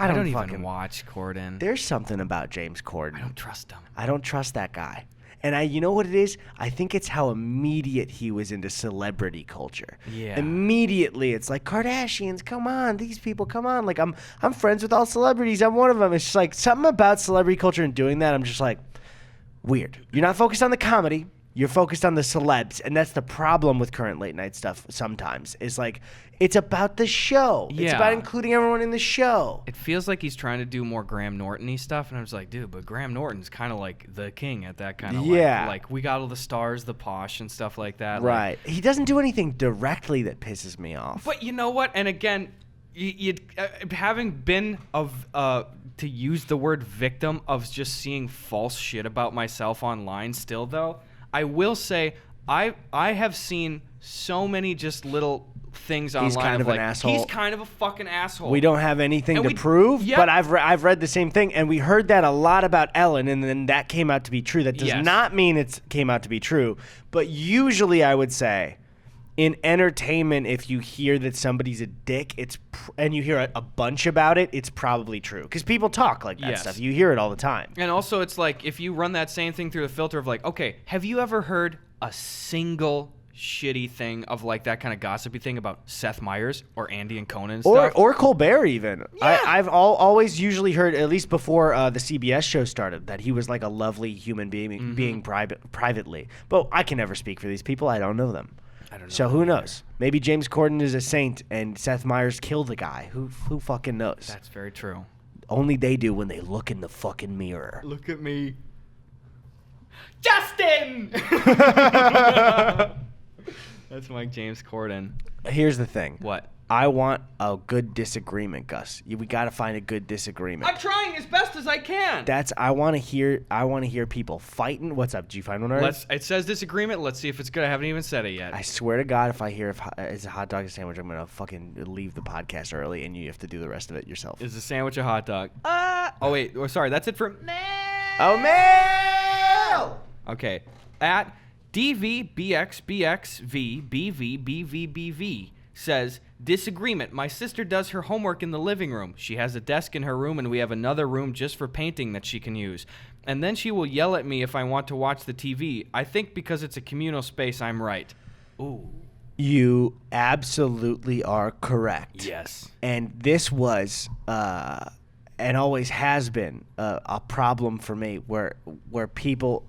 don't even fucking watch Corden. There's something about James Corden. I don't trust him. I don't trust that guy. And you know what it is? I think it's how immediate he was into celebrity culture. Yeah. Immediately, it's like Kardashians. Come on, these people. Come on. Like I'm friends with all celebrities. I'm one of them. It's just like something about celebrity culture and doing that. I'm just like, weird. You're not focused on the comedy. You're focused on the celebs, and that's the problem with current late night stuff. Sometimes is like it's about the show. It's Yeah. about including everyone in the show. It feels like he's trying to do more Graham Norton-y stuff, and I was like, dude, but Graham Norton's kind of like the king at that kind of Yeah. like we got all the stars, the posh, and stuff like that. Like, Right. He doesn't do anything directly that pisses me off. but you know what? And again, you having been to use the word victim of just seeing false shit about myself online still, though, I will say I have seen so many just little things online. He's kind of an like, asshole. He's kind of a fucking asshole. We don't have anything And to we- prove, Yep. but I've read the same thing, and we heard that a lot about Ellen, and then that came out to be true. That does Yes. not mean it came out to be true, but usually I would say, in entertainment, if you hear that somebody's a dick, and you hear a bunch about it, it's probably true because people talk like that Yes. stuff. You hear it all the time. And also, it's like if you run that same thing through the filter of like, okay, have you ever heard a single shitty thing of like that kind of gossipy thing about Seth Meyers or Andy and Conan and stuff? Or Colbert even. Yeah. I've always usually heard, at least before the CBS show started, that he was like a lovely human being privately. But I can never speak for these people. I don't know them. I don't know So them who either. knows? Maybe James Corden is a saint and Seth Meyers killed a guy. Who fucking knows? That's very true. Only they do when they look in the fucking mirror. Look at me. Justin! That's Mike James Corden. Here's the thing. What? I want a good disagreement, Gus. We got to find a good disagreement. I'm trying as best as I can. I want to hear people fighting. What's up? Did you find one already? It says disagreement. Let's see if it's good. I haven't even said it yet. I swear to God, if I hear if it's a hot dog or sandwich, I'm gonna fucking leave the podcast early, and you have to do the rest of it yourself. Is a sandwich a hot dog? Oh wait. Oh, sorry. That's it for mail. Oh, mail. Okay. At DVBXBXVBVBVBV says, disagreement. My sister does her homework in the living room. She has a desk in her room, and we have another room just for painting that she can use. And then she will yell at me if I want to watch the TV. I think because it's a communal space, I'm right. Ooh. You absolutely are correct. Yes. And this was and always has been a problem for me where people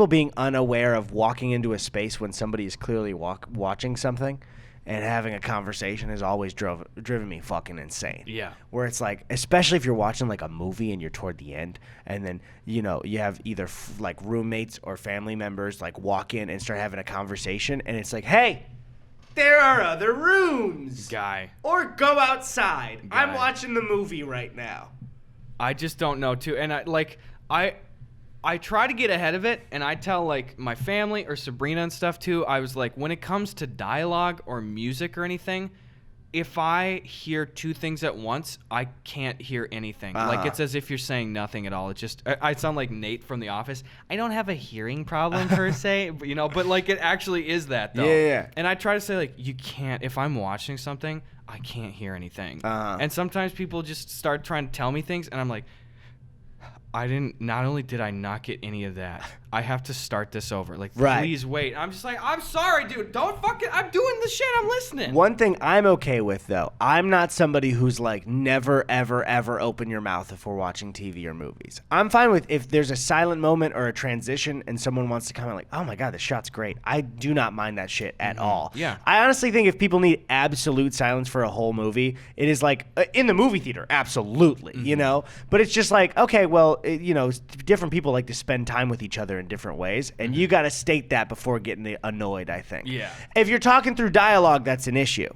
being unaware of walking into a space when somebody is clearly watching something and having a conversation has always driven me fucking insane. Yeah. Where it's like, especially if you're watching like a movie and you're toward the end, and then you have either like roommates or family members like walk in and start having a conversation, and it's like, hey, there are other rooms. Guy. Or go outside. Guy. I'm watching the movie right now. I just don't know too, and I try to get ahead of it, and I tell like my family or Sabrina and stuff too. I was like, when it comes to dialogue or music or anything, if I hear two things at once, I can't hear anything. Like it's as if you're saying nothing at all. It just I sound like Nate from The Office. I don't have a hearing problem per se, but like it actually is that though. Yeah. And I try to say like, you can't. If I'm watching something, I can't hear anything. And sometimes people just start trying to tell me things, and I'm like, not only did I not get any of that, I have to start this over. Like, right. Please wait. I'm just like, I'm sorry, dude. Don't fucking, I'm doing the shit. I'm listening. One thing I'm okay with, though, I'm not somebody who's like, never, ever, ever open your mouth if we're watching TV or movies. I'm fine with if there's a silent moment or a transition and someone wants to comment like, oh my God, this shot's great. I do not mind that shit at all. Yeah. I honestly think if people need absolute silence for a whole movie, it is like, in the movie theater, absolutely, But it's just like, okay, well, different people like to spend time with each other in different ways, and you got to state that before getting annoyed, I think. Yeah. If you're talking through dialogue, that's an issue.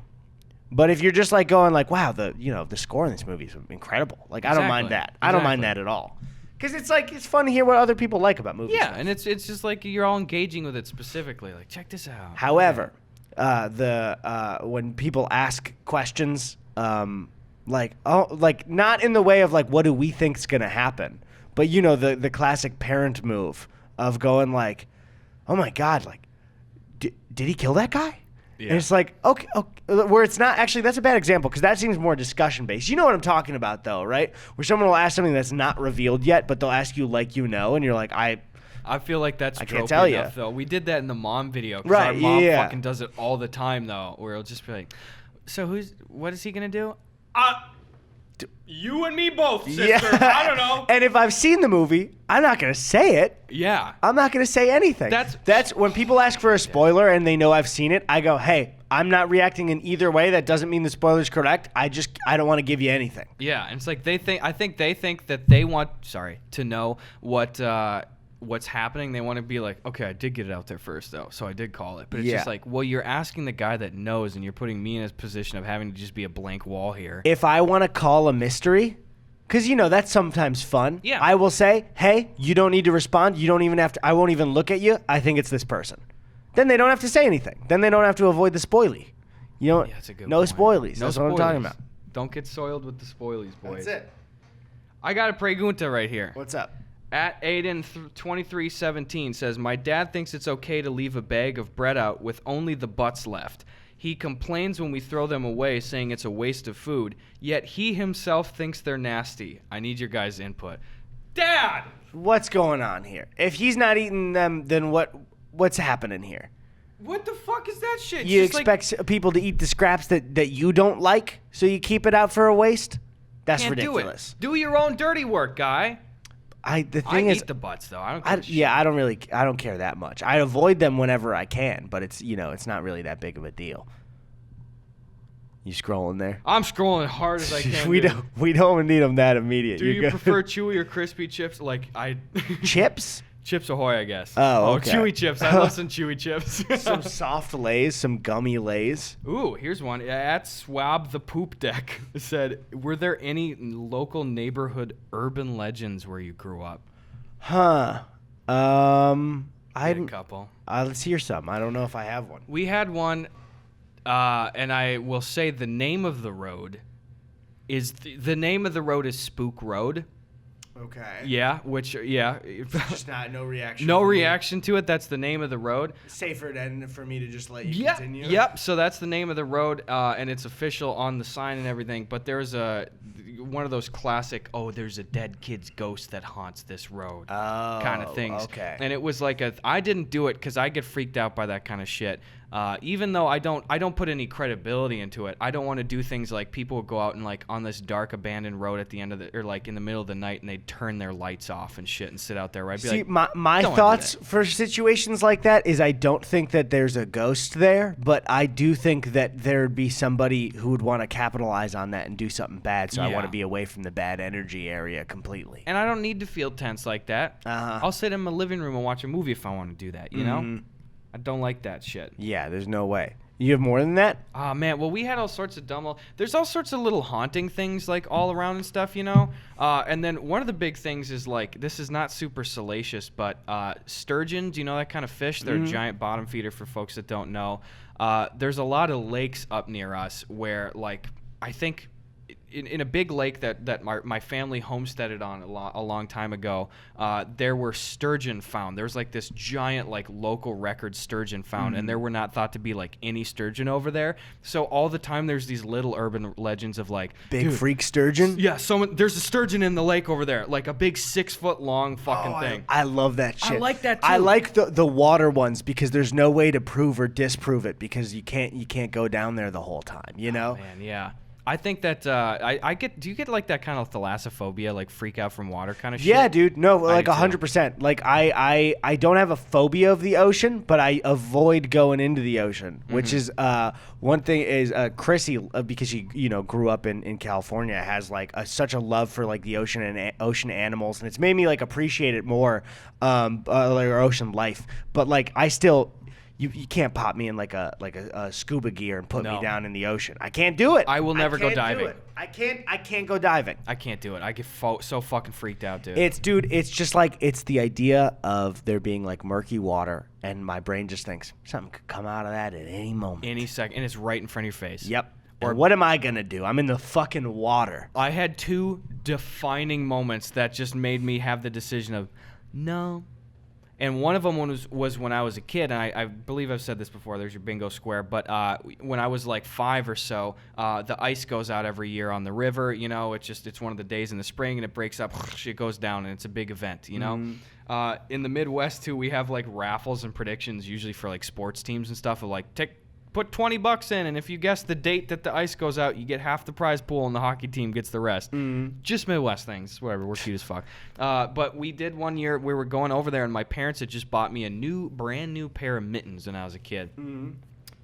But if you're just like going like, wow, the score in this movie is incredible. Like, I don't mind that. I don't mind that at all. Because it's like, it's fun to hear what other people like about movies. Yeah, and it's just like you're all engaging with it specifically. Like, check this out. However, when people ask questions, not in the way of like, what do we think's gonna happen, but the classic parent move of going like, oh my God, like, did he kill that guy? Yeah. And it's like, okay, where it's not actually, that's a bad example because that seems more discussion based. You know what I'm talking about though, right? Where someone will ask something that's not revealed yet, but they'll ask you like, and you're like, I feel like that's I can't tell enough, you. though. We did that in the mom video. Right, our mom yeah. fucking does it all the time, though, where it'll just be like, so what is he going to do? You and me both, sister. Yeah. I don't know. And if I've seen the movie, I'm not going to say it. Yeah. I'm not going to say anything. That's when people ask for a spoiler and they know I've seen it, I go, hey, I'm not reacting in either way. That doesn't mean the spoiler's correct. I don't want to give you anything. Yeah, and it's like they think that they want to know what's happening. They want to be like, okay, I did get it out there first though, so I did call it. But it's just like, well, you're asking the guy that knows, and you're putting me in a position of having to just be a blank wall here. If I want to call a mystery, because that's sometimes fun. Yeah. I will say, hey, you don't need to respond. You don't even have to. I won't even look at you. I think it's this person. Then they don't have to say anything. Then they don't have to avoid the spoily. Yeah, that's a good no point. spoilies. No that's spoilies. what I'm talking about. Don't get soiled with the spoilies, boys. That's it. I got a pregunta right here. What's up? At Aiden2317 says, my dad thinks it's okay to leave a bag of bread out with only the butts left. He complains when we throw them away, saying it's a waste of food, yet he himself thinks they're nasty. I need your guys' input. Dad! What's going on here? If he's not eating them, then what's happening here? What the fuck is that shit? You expect people to eat the scraps that you don't like, so you keep it out for a waste? That's ridiculous. Do your own dirty work, guy. The thing is, eat the butts though. I don't give a shit. I don't care that much. I avoid them whenever I can, but it's it's not really that big of a deal. You scrolling there? I'm scrolling hard as I can. We don't need them that immediate. Do you prefer chewy or crispy chips? Like chips? Chips Ahoy, I guess. Oh, okay. Chewy Chips. I love some Chewy Chips. Some soft Lays, some gummy Lays. Ooh, here's one. At Swab the Poop Deck said, were there any local neighborhood urban legends where you grew up? Huh. I had a I couple. let's hear some. I don't know if I have one. We had one, and I will say the name of the road is the name of the road is Spook Road. Okay. Yeah, which Just no reaction. no reaction to it. That's the name of the road. Safer than for me to just let you Yep. continue. Yep. So that's the name of the road, and it's official on the sign and everything. But there's one of those classic, there's a dead kid's ghost that haunts this road kind of things. Okay. And it was like I didn't do it because I get freaked out by that kind of shit. Even though I don't put any credibility into it. I don't want to do things like people would go out and like on this dark abandoned road at the end of or like in the middle of the night and they'd turn their lights off and shit and sit out there. Right? See, like, my "Don't wanna do thoughts that." for situations like that is I don't think that there's a ghost there, but I do think that there'd be somebody who would want to capitalize on that and do something bad. So I Yeah. want to be away from the bad energy area completely. And I don't need to feel tense like that. Uh-huh. I'll sit in my living room and watch a movie if I want to do that. You know? Mhm. I don't like that shit. Yeah, there's no way. You have more than that? Oh man, well we had all sorts of there's all sorts of little haunting things like all around and stuff, you know. And then one of the big things is like this is not super salacious, but sturgeon. Do you know that kind of fish? They're a giant bottom feeder for folks that don't know. There's a lot of lakes up near us where like I think. In a big lake that my family homesteaded on a long time ago, there were sturgeon found. There was like this giant like local record sturgeon found, and there were not thought to be like any sturgeon over there. So all the time there's these little urban legends of like Big dude, freak sturgeon? yeah, there's a sturgeon in the lake over there, like a big 6 foot long fucking thing. I love that shit. I like that I too. like the water ones because there's no way to prove or disprove it because you can't go down there the whole time, you know? Man, yeah. I think that I get. Do you get like that kind of thalassophobia, like freak out from water kind of shit? Yeah, dude. No, like do too. 100%. Like I don't have a phobia of the ocean, but I avoid going into the ocean, which is one thing is Chrissy because she grew up in California has like such a love for like the ocean and ocean animals, and it's made me like appreciate it more, like our ocean life. But like I still. You can't pop me in like a scuba gear and put me No. down in the ocean. I can't do it. I will never go can't do diving. it. I can't go diving. I can't do it. I get so fucking freaked out, dude. It's just like it's the idea of there being like murky water, and my brain just thinks something could come out of that at any moment. Any second, and it's right in front of your face. Yep. Or what am I gonna do? I'm in the fucking water. I had 2 defining moments that just made me have the decision of no. And one of them was when I was a kid, and I believe I've said this before. There's your bingo square. But when I was like 5 or so, the ice goes out every year on the river. You know, it's one of the days in the spring, and it breaks up. It goes down, and it's a big event. You know, in the Midwest too, we have like raffles and predictions usually for like sports teams and stuff. Of like put $20 in, and if you guess the date that the ice goes out, you get half the prize pool, and the hockey team gets the rest. Just Midwest things, whatever. We're cute as fuck. But we did one year. We were going over there, and my parents had just bought me a brand new pair of mittens when I was a kid.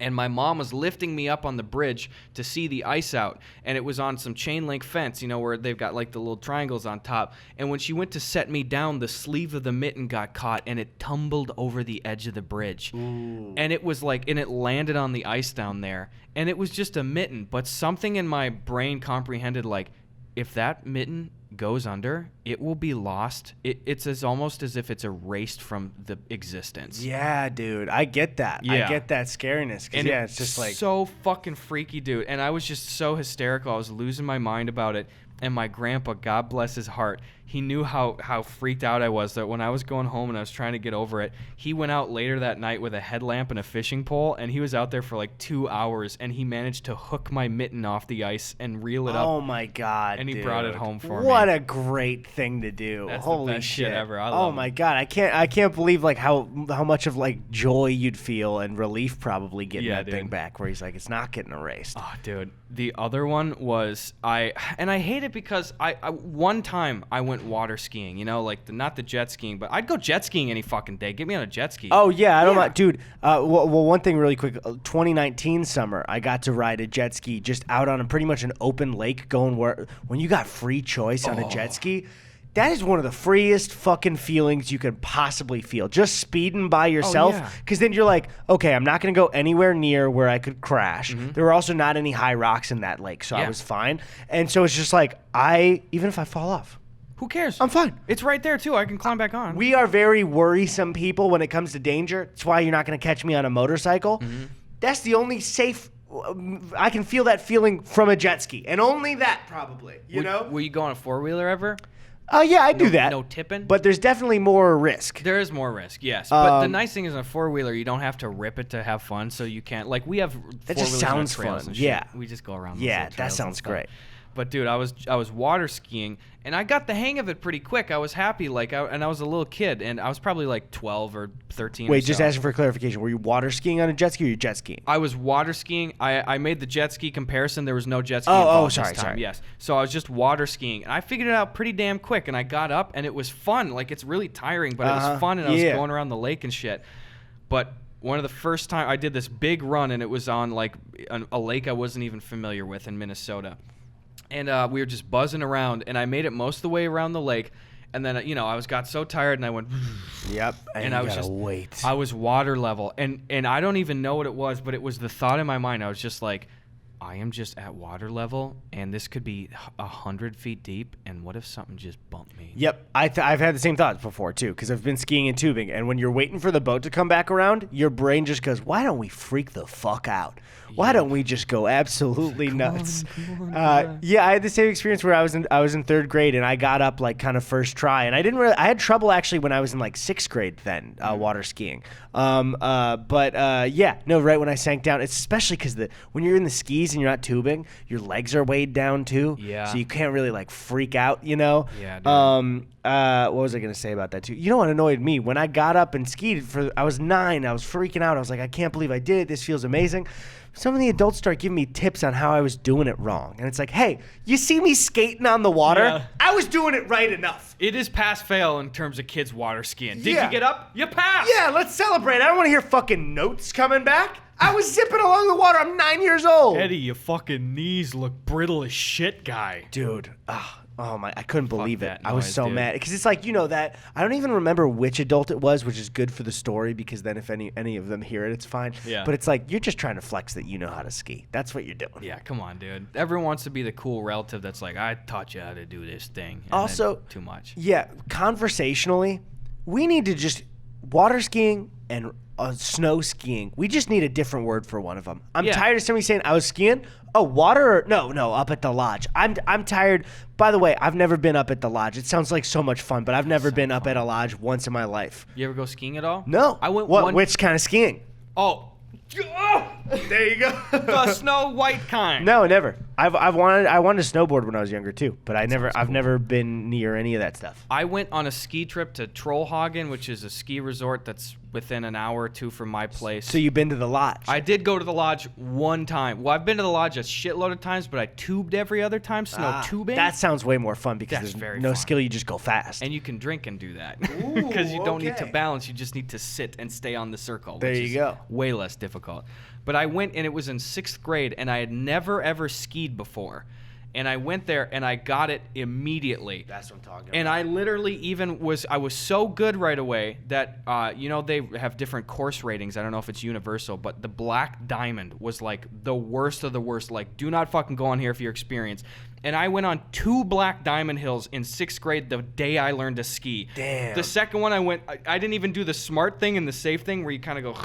And my mom was lifting me up on the bridge to see the ice out, and it was on some chain link fence, where they've got like the little triangles on top. And when she went to set me down, the sleeve of the mitten got caught, and it tumbled over the edge of the bridge. Ooh. And it was like, and it landed on the ice down there, and it was just a mitten, but something in my brain comprehended like, if that mitten goes under, it will be lost. It's almost as if it's erased from the existence. Yeah, dude. I get that. Yeah. I get that scariness. And yeah, it's just like so fucking freaky, dude. And I was just so hysterical. I was losing my mind about it. And my grandpa, God bless his heart, he knew how freaked out I was, that when I was going home and I was trying to get over it, he went out later that night with a headlamp and a fishing pole, and he was out there for like 2 hours, and he managed to hook my mitten off the ice and reel it up. Oh my god! And he dude. brought it home for me. What a great thing to do! That's the Holy best shit shit ever. I oh love my it. god! I can't believe like how much of like joy you'd feel and relief probably getting that thing dude. back. Where he's like, it's not getting erased. Oh, dude. The other one was I hate it because I one time I went water skiing, like not the jet skiing, but I'd go jet skiing any fucking day. Get me on a jet ski. Oh yeah, I don't mind, dude. Well, one thing really quick. 2019 summer, I got to ride a jet ski just out on pretty much an open lake, going when you got free choice on a jet ski. That is one of the freest fucking feelings you can possibly feel. Just speeding by yourself. yeah. Because then you're like, okay, I'm not going to go anywhere near where I could crash. There were also not any high rocks in that lake, so I was fine. And so it's just like, even if I fall off, Who cares? I'm fine. It's right there, too. I can climb back on. We are very worrisome people when it comes to danger. That's why you're not going to catch me on a motorcycle. That's the only safe... I can feel that feeling from a jet ski. And only that, probably. You know? Will you go on a four-wheeler ever? Yeah, I do that. No tipping? But there's definitely more risk. There is more risk, yes. But the nice thing is, in a four-wheeler, you don't have to rip it to have fun, so you can't... Like, we have That four-wheelers just sounds on trails fun. and shit. Yeah. We just go around those Yeah, little that trails sounds and stuff. great. But, dude, I was water skiing, and I got the hang of it pretty quick. I was happy, and I was a little kid, and I was probably, like, 12 or 13 Wait, or just so. asking for clarification. Were you water skiing on a jet ski or were you jet skiing? I was water skiing. I made the jet ski comparison. There was no jet ski Oh, involved sorry, this time. sorry. Yes. So I was just water skiing. And I figured it out pretty damn quick. And I got up, and it was fun. Like, it's really tiring, but it was fun, and I was going around the lake and shit. But one of the first time I did this big run, and it was on, like, a lake I wasn't even familiar with in Minnesota. And we were just buzzing around, and I made it most of the way around the lake. And then, I got so tired, and I went... Yep. And I was just... I was water level. And I don't even know what it was, but it was the thought in my mind. I was just like, I am just at water level, and this could be 100 feet deep, and what if something just bumped me? Yep. I've had the same thoughts before, too, because I've been skiing and tubing. And when you're waiting for the boat to come back around, your brain just goes, why don't we freak the fuck out? Why don't we just go absolutely nuts? Yeah, I had the same experience where I was in third grade, and I got up like kind of first try, and I had trouble actually when I was in like sixth grade then water skiing. Yeah, no, right when I sank down, it's especially because when you're in the skis and you're not tubing, your legs are weighed down too. Yeah. So you can't really like freak out, you know. Yeah, dude. What was I gonna say about that too? You know what annoyed me? When I got up and skied I was 9. I was freaking out. I was like, I can't believe I did it. This feels amazing. Some of the adults start giving me tips on how I was doing it wrong, and it's like, hey, you see me skating on the water? Yeah. I was doing it right enough. It is pass-fail in terms of kids water skiing. Did Yeah. you get up? You passed! Yeah, let's celebrate. I don't want to hear fucking notes coming back. I was zipping along the water. I'm 9 years old. Eddie, your fucking knees look brittle as shit, guy. Dude, oh my, I couldn't believe it. that I was noise, so dude. mad because it's like, that I don't even remember which adult it was, which is good for the story because then if any of them hear it, it's fine. Yeah. But it's like you're just trying to flex that you know how to ski. That's what you're doing. Yeah, come on, dude. Everyone wants to be the cool relative that's like, I taught you how to do this thing. And Also, then too much. Yeah, conversationally, we need to just water skiing and snow skiing. We just need a different word for one of them. I'm Yeah. tired of somebody saying I was skiing. Oh, water? No, up at the lodge. I'm tired. By the way, I've never been up at the lodge. It sounds like so much fun, but I've never been up at a lodge once in my life. You ever go skiing at all? No. I went Which kind of skiing? Oh. There you go. The Snow White kind. No, never. I wanted to snowboard when I was younger too, but I've never been near any of that stuff. I went on a ski trip to Trollhagen, which is a ski resort that's within an hour or two from my place. So you've been to the lodge? I did go to the lodge one time. Well, I've been to the lodge a shitload of times, but I tubed every other time, snow tubing. That sounds way more fun because That's there's very no fun. skill. You just go fast. And you can drink and do that because you don't need to okay. balance. You just need to sit and stay on the circle. There which you is go. Way less difficult. But I went, and it was in 6th grade, and I had never, ever skied before. And I went there, and I got it immediately. That's what I'm talking about. And I literally I was so good right away that, they have different course ratings. I don't know if it's universal, but the Black Diamond was like the worst of the worst. Like, do not fucking go on here if you're experienced. And I went on 2 Black Diamond hills in 6th grade the day I learned to ski. Damn. The second one I didn't even do the smart thing and the safe thing where you kind of go,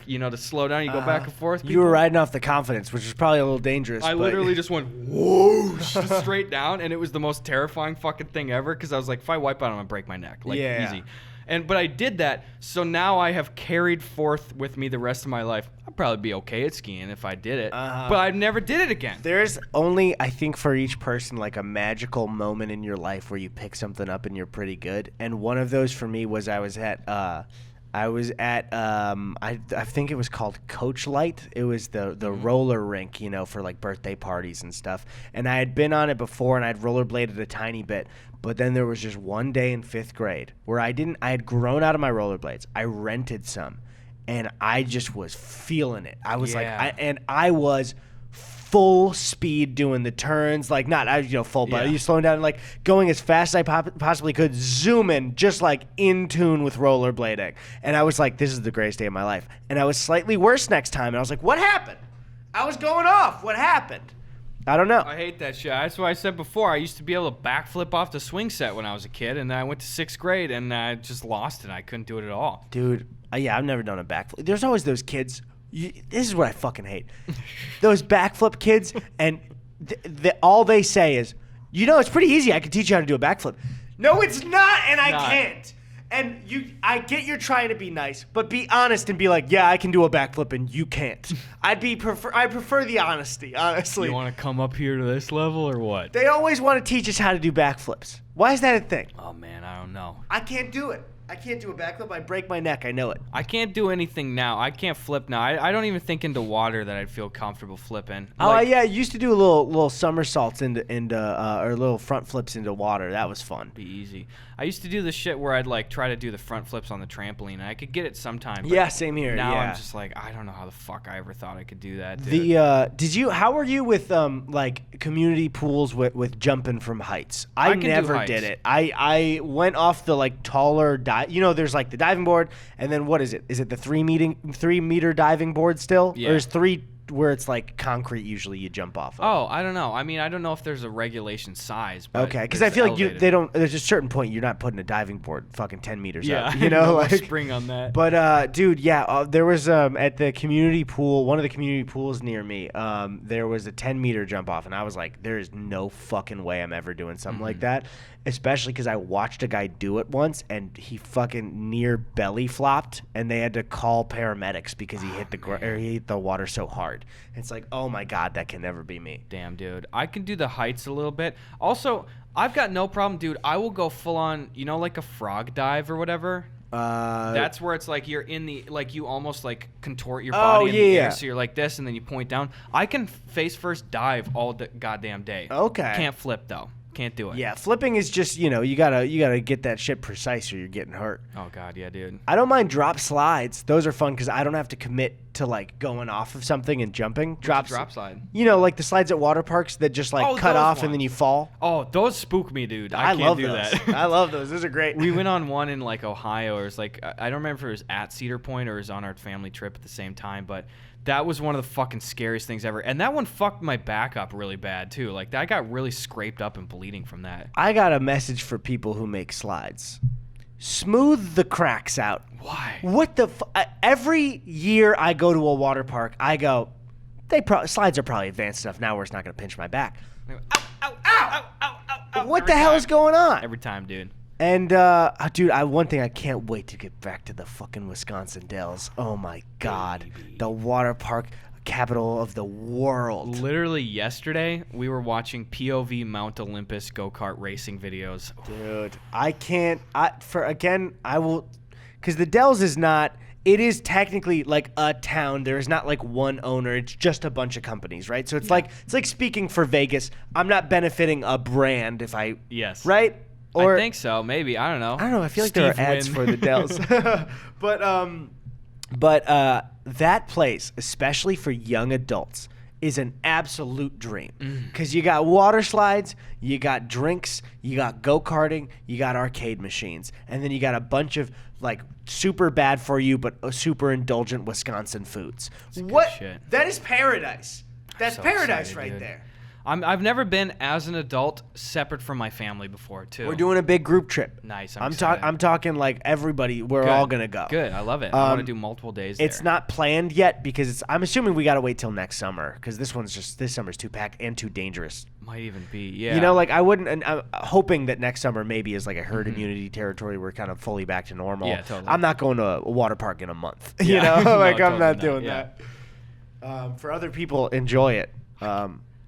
to slow down. You go back and forth. You were people. riding off the confidence, which is probably a little dangerous. I but- literally just went whoosh straight down, and it was the most terrifying fucking thing ever because I was like, if I wipe out, I'm gonna break my neck. Like, Yeah. easy. But I did that, so now I have carried forth with me the rest of my life. I'd probably be okay at skiing if I did it, but I never did it again. There's only, I think, for each person, like a magical moment in your life where you pick something up and you're pretty good. And one of those for me was I think it was called Coach Light. It was the roller rink, for like birthday parties and stuff. And I had been on it before, and I'd rollerbladed a tiny bit. But then there was just one day in 5th grade where I had grown out of my rollerblades. I rented some, and I just was feeling it. I was Yeah. I was full speed doing the turns, like not full, but you slowing down, like going as fast as I possibly could, zooming, just like in tune with rollerblading. And I was like, this is the greatest day of my life. And I was slightly worse next time, and I was like, what happened? I was going off. What happened? I don't know. I hate that shit. That's what I said before. I used to be able to backflip off the swing set when I was a kid, and then I went to 6th grade, and I just lost it. I couldn't do it at all. Dude, I've never done a backflip. There's always those kids. This is what I fucking hate. Those backflip kids, and all they say is, it's pretty easy. I can teach you how to do a backflip. No, it's not, and I can't. And I get you're trying to be nice, but be honest and be like, yeah, I can do a backflip and you can't. I prefer the honesty, honestly. You want to come up here to this level or what? They always want to teach us how to do backflips. Why is that a thing? Oh man, I don't know. I can't do it. I can't do a backflip. I break my neck. I know it. I can't do anything now. I can't flip now. I don't even think into water that I'd feel comfortable flipping. I used to do little somersaults into or little front flips into water. That was fun. Be easy. I used to do the shit where I'd like try to do the front flips on the trampoline, and I could get it sometimes. Yeah, same here. Now yeah. I'm just like, I don't know how the fuck I ever thought I could do that. Dude. How were you with like community pools with jumping from heights? I never did it. I went off the like taller there's like the diving board, and then what is it? Is it the 3 meter diving board still? Yeah. There's 3 where it's like concrete usually you jump off of. Oh, I don't know. I mean, I don't know if there's a regulation size. But okay, because I feel like there's a certain point you're not putting a diving board fucking 10 meters up. No like spring on that. But dude, there was at the community pool, one of the community pools near me, there was a 10-meter jump off, and I was like, there is no fucking way I'm ever doing something like that. Especially because I watched a guy do it once, and he fucking near belly flopped, and they had to call paramedics because he hit the water so hard. It's like, oh my god, that can never be me. Damn, dude. I can do the heights a little bit. Also, I've got no problem, dude. I will go full on, like a frog dive or whatever. That's where it's like you're in the, like you almost like contort your body in the air, so you're like this, and then you point down. I can face first dive all the goddamn day. Okay. Can't flip though. Can't do it. Yeah, flipping is just, you gotta get that shit precise or you're getting hurt. Oh god, yeah, dude. I don't mind drop slides. Those are fun because I don't have to commit to like going off of something and jumping. Drop slide. Like the slides at water parks that just like cut off ones. And then you fall. Oh, those spook me, dude. I can't love do those. that. I love those. Those are great. We went on one in like Ohio. It was like, I don't remember if it was at Cedar Point or it was on our family trip at the same time, but that was one of the fucking scariest things ever. And that one fucked my back up really bad, too. Like, I got really scraped up and bleeding from that. I got a message for people who make slides. Smooth the cracks out. Why? What the every year I go to a water park, I go, slides are probably advanced enough now where it's not going to pinch my back. Ow, ow, ow, ow, ow, ow. What the hell is going on? Every time, dude. And, dude, one thing I can't wait to get back to the fucking Wisconsin Dells. Oh, my God. Baby. The water park capital of the world. Literally yesterday, we were watching POV Mount Olympus go-kart racing videos. Dude, I can't, I will, because the Dells is not, it is technically like a town. There is not like one owner. It's just a bunch of companies, right? So it's like speaking for Vegas. I'm not benefiting a brand if I, Yes. right? Or, I think so. Maybe. I don't know. I feel like there are ads for the Dells. But that place, especially for young adults, is an absolute dream. Because you got water slides, you got drinks, you got go-karting, you got arcade machines. And then you got a bunch of, like, super bad for you but super indulgent Wisconsin foods. What? Shit. That is paradise. That's so paradise excited, right dude. there. I've never been as an adult separate from my family before, too. We're doing a big group trip. Nice. I'm talking like everybody. We're all gonna go. Good. I love it. I want to do multiple days. It's not planned yet because I'm assuming we gotta wait till next summer because this summer's too packed and too dangerous. Might even be. Yeah. Like I wouldn't. And I'm hoping that next summer maybe is like a herd immunity territory. We're kind of fully back to normal. Yeah, totally. I'm not going to a water park in a month. Yeah. I'm totally not doing that. For other people, enjoy it.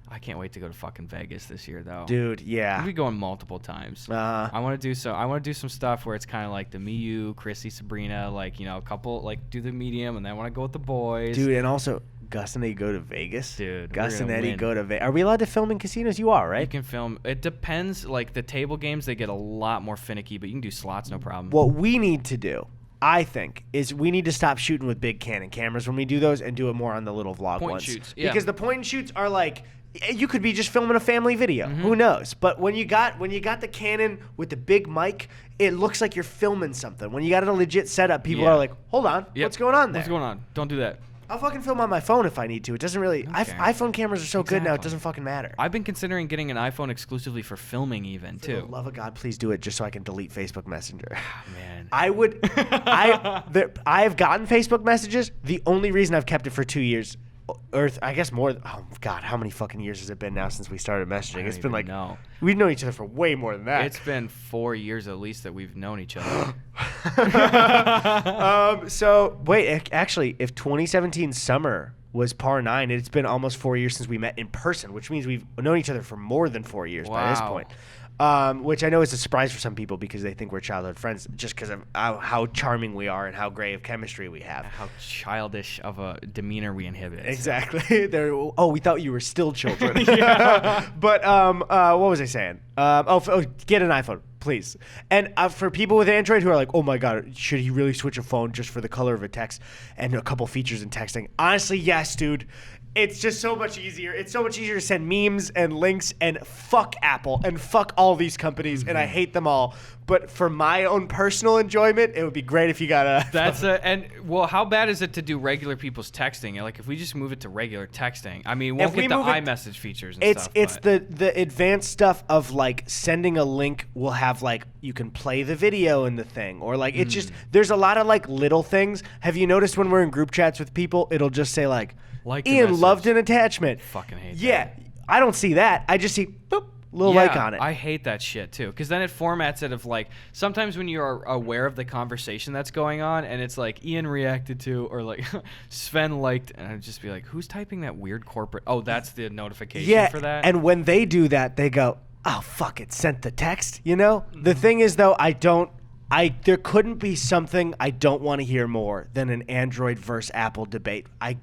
I can't wait to go to fucking Vegas this year, though. Dude, yeah. We'll be going multiple times. I want to do some stuff where it's kind of like the me, you, Chrissy, Sabrina, like, a couple, like, do the medium, and then I want to go with the boys. Dude, and also, Gus and Eddy go to Vegas? Dude, Gus and Eddy go to Vegas. Are we allowed to film in casinos? You are, right? You can film. It depends. Like, the table games, they get a lot more finicky, but you can do slots, no problem. What we need to do I think, is we need to stop shooting with big Canon cameras when we do those and do it more on the little vlog Point ones. shoots, yeah. Because the point and shoots are like, you could be just filming a family video. Who knows? But when you got the Canon with the big mic, it looks like you're filming something. When you got a legit setup, people are like, hold on, what's going on there? What's going on? Don't do that. I'll fucking film on my phone if I need to. It doesn't really. iPhone cameras are so good now, it doesn't fucking matter. I've been considering getting an iPhone exclusively for filming, even For too. the love of God, please do it just so I can delete Facebook Messenger. Man, I would. I've gotten Facebook messages. The only reason I've kept it for 2 years, or I guess more. Oh God, how many fucking years has it been now since we started messaging? It's been like we've known each other for way more than that. It's been 4 years at least that we've known each other. So wait, actually, if 2017 summer was par 9, it's been almost 4 years since we met in person, which means we've known each other for more than 4 years by this point. Which I know is a surprise for some people because they think we're childhood friends just because of how charming we are and how great of chemistry we have. How childish of a demeanor we inhibit. Exactly. We thought you were still children. But what was I saying? Get an iPhone, please. And for people with Android who are like, oh my God, should he really switch a phone just for the color of a text and a couple features in texting? Honestly, yes, dude. It's just so much easier. It's so much easier to send memes and links, and fuck Apple and fuck all these companies, and I hate them all. But for my own personal enjoyment, it would be great if you got a... how bad is it to do regular people's texting? Like, if we just move it to regular texting, I mean, we'll get the iMessage features and stuff. It's the advanced stuff of, like, sending a link will have, like, you can play the video in the thing. Or, like, it's just... There's a lot of, like, little things. Have you noticed when we're in group chats with people, it'll just say, like Ian loved an attachment. Fucking hate that. Yeah, I don't see that. I just see, boop, little like on it. I hate that shit too, because then it formats it of like sometimes when you're aware of the conversation that's going on and it's like Ian reacted to or like Sven liked, and I'd just be like, who's typing that weird corporate? Oh, that's the notification for that. And when they do that, they go, oh fuck it, sent the text. You know, the thing is though, there couldn't be something I don't want to hear more than an Android versus Apple debate. I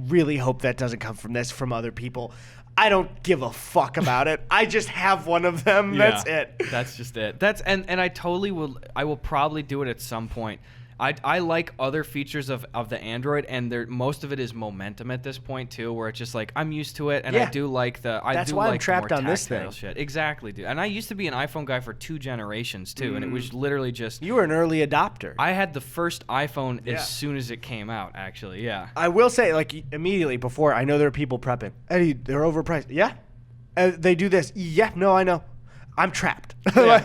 really hope that doesn't come from other people. I don't give a fuck about it. I just have one of them. Yeah, that's it. That's just it. And I totally will. I will probably do it at some point. I like other features of the Android, and most of it is momentum at this point too, where it's just like I'm used to it, and I do like the. That's why I'm trapped on this thing. Shit. Exactly, dude. And I used to be an iPhone guy for 2 generations too, and it was literally just. You were an early adopter. I had the first iPhone as soon as it came out. Actually, yeah. I will say, like immediately before, I know there are people prepping. Eddie, they're overpriced. Yeah, they do this. Yeah, no, I know. I'm trapped. Yeah.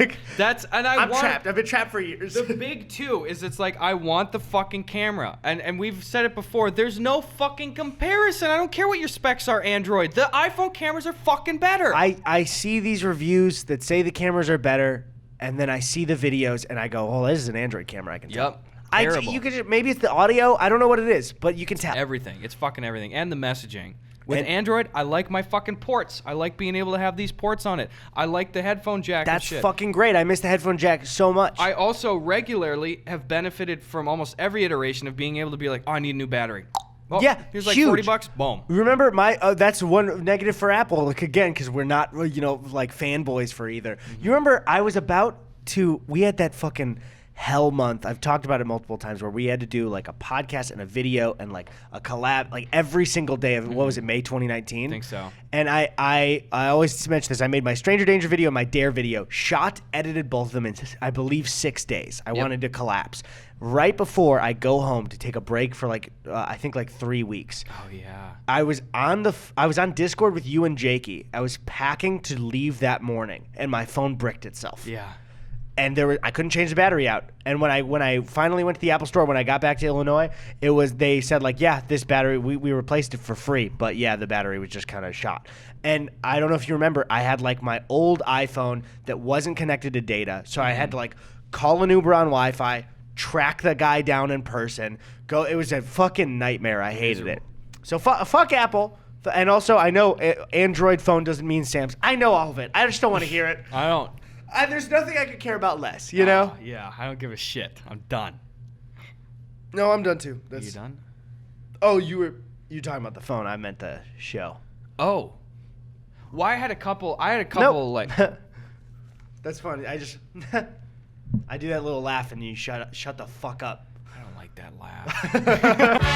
I'm trapped. I've been trapped for years. The big two is it's like I want the fucking camera. And we've said it before, there's no fucking comparison. I don't care what your specs are, Android. The iPhone cameras are fucking better. I see these reviews that say the cameras are better, and then I see the videos and I go, oh, this is an Android camera, I can tell. Terrible. You could maybe it's the audio. I don't know what it is, but you can tell. Everything. It's fucking everything. And the messaging. With Android, I like my fucking ports. I like being able to have these ports on it. I like the headphone jack and shit. That's fucking great. I miss the headphone jack so much. I also regularly have benefited from almost every iteration of being able to be like, oh, I need a new battery. Well, here's like huge. $40. Boom. Remember that's one negative for Apple. Like again, because we're not like fanboys for either. You remember I was we had that fucking hell month. I've talked about it multiple times where we had to do like a podcast and a video and like a collab like every single day of what was it, May 2019? I think so. And I always mention this. I made my Stranger Danger video and my Dare video. Edited both of them in I believe 6 days. I wanted to collapse. Right before I go home to take a break for I think 3 weeks. Oh yeah. I was on Discord with you and Jakey. I was packing to leave that morning and my phone bricked itself. Yeah. And I couldn't change the battery out. And when I finally went to the Apple Store, when I got back to Illinois, they said like, yeah, this battery, we replaced it for free. But yeah, the battery was just kind of shot. And I don't know if you remember, I had like my old iPhone that wasn't connected to data. So I had to like call an Uber on Wi-Fi, track the guy down in person. It was a fucking nightmare. I hated it. So fuck Apple. And also I know Android phone doesn't mean Sam's. I know all of it. I just don't want to hear it. I don't. There's nothing I could care about less, you know? Yeah, I don't give a shit. I'm done. No, I'm done too. Are you done? Oh, you talking about the phone. I meant the show. Oh. Well, I had a couple Nope. like... That's funny. I do that little laugh and you shut the fuck up. I don't like that laugh.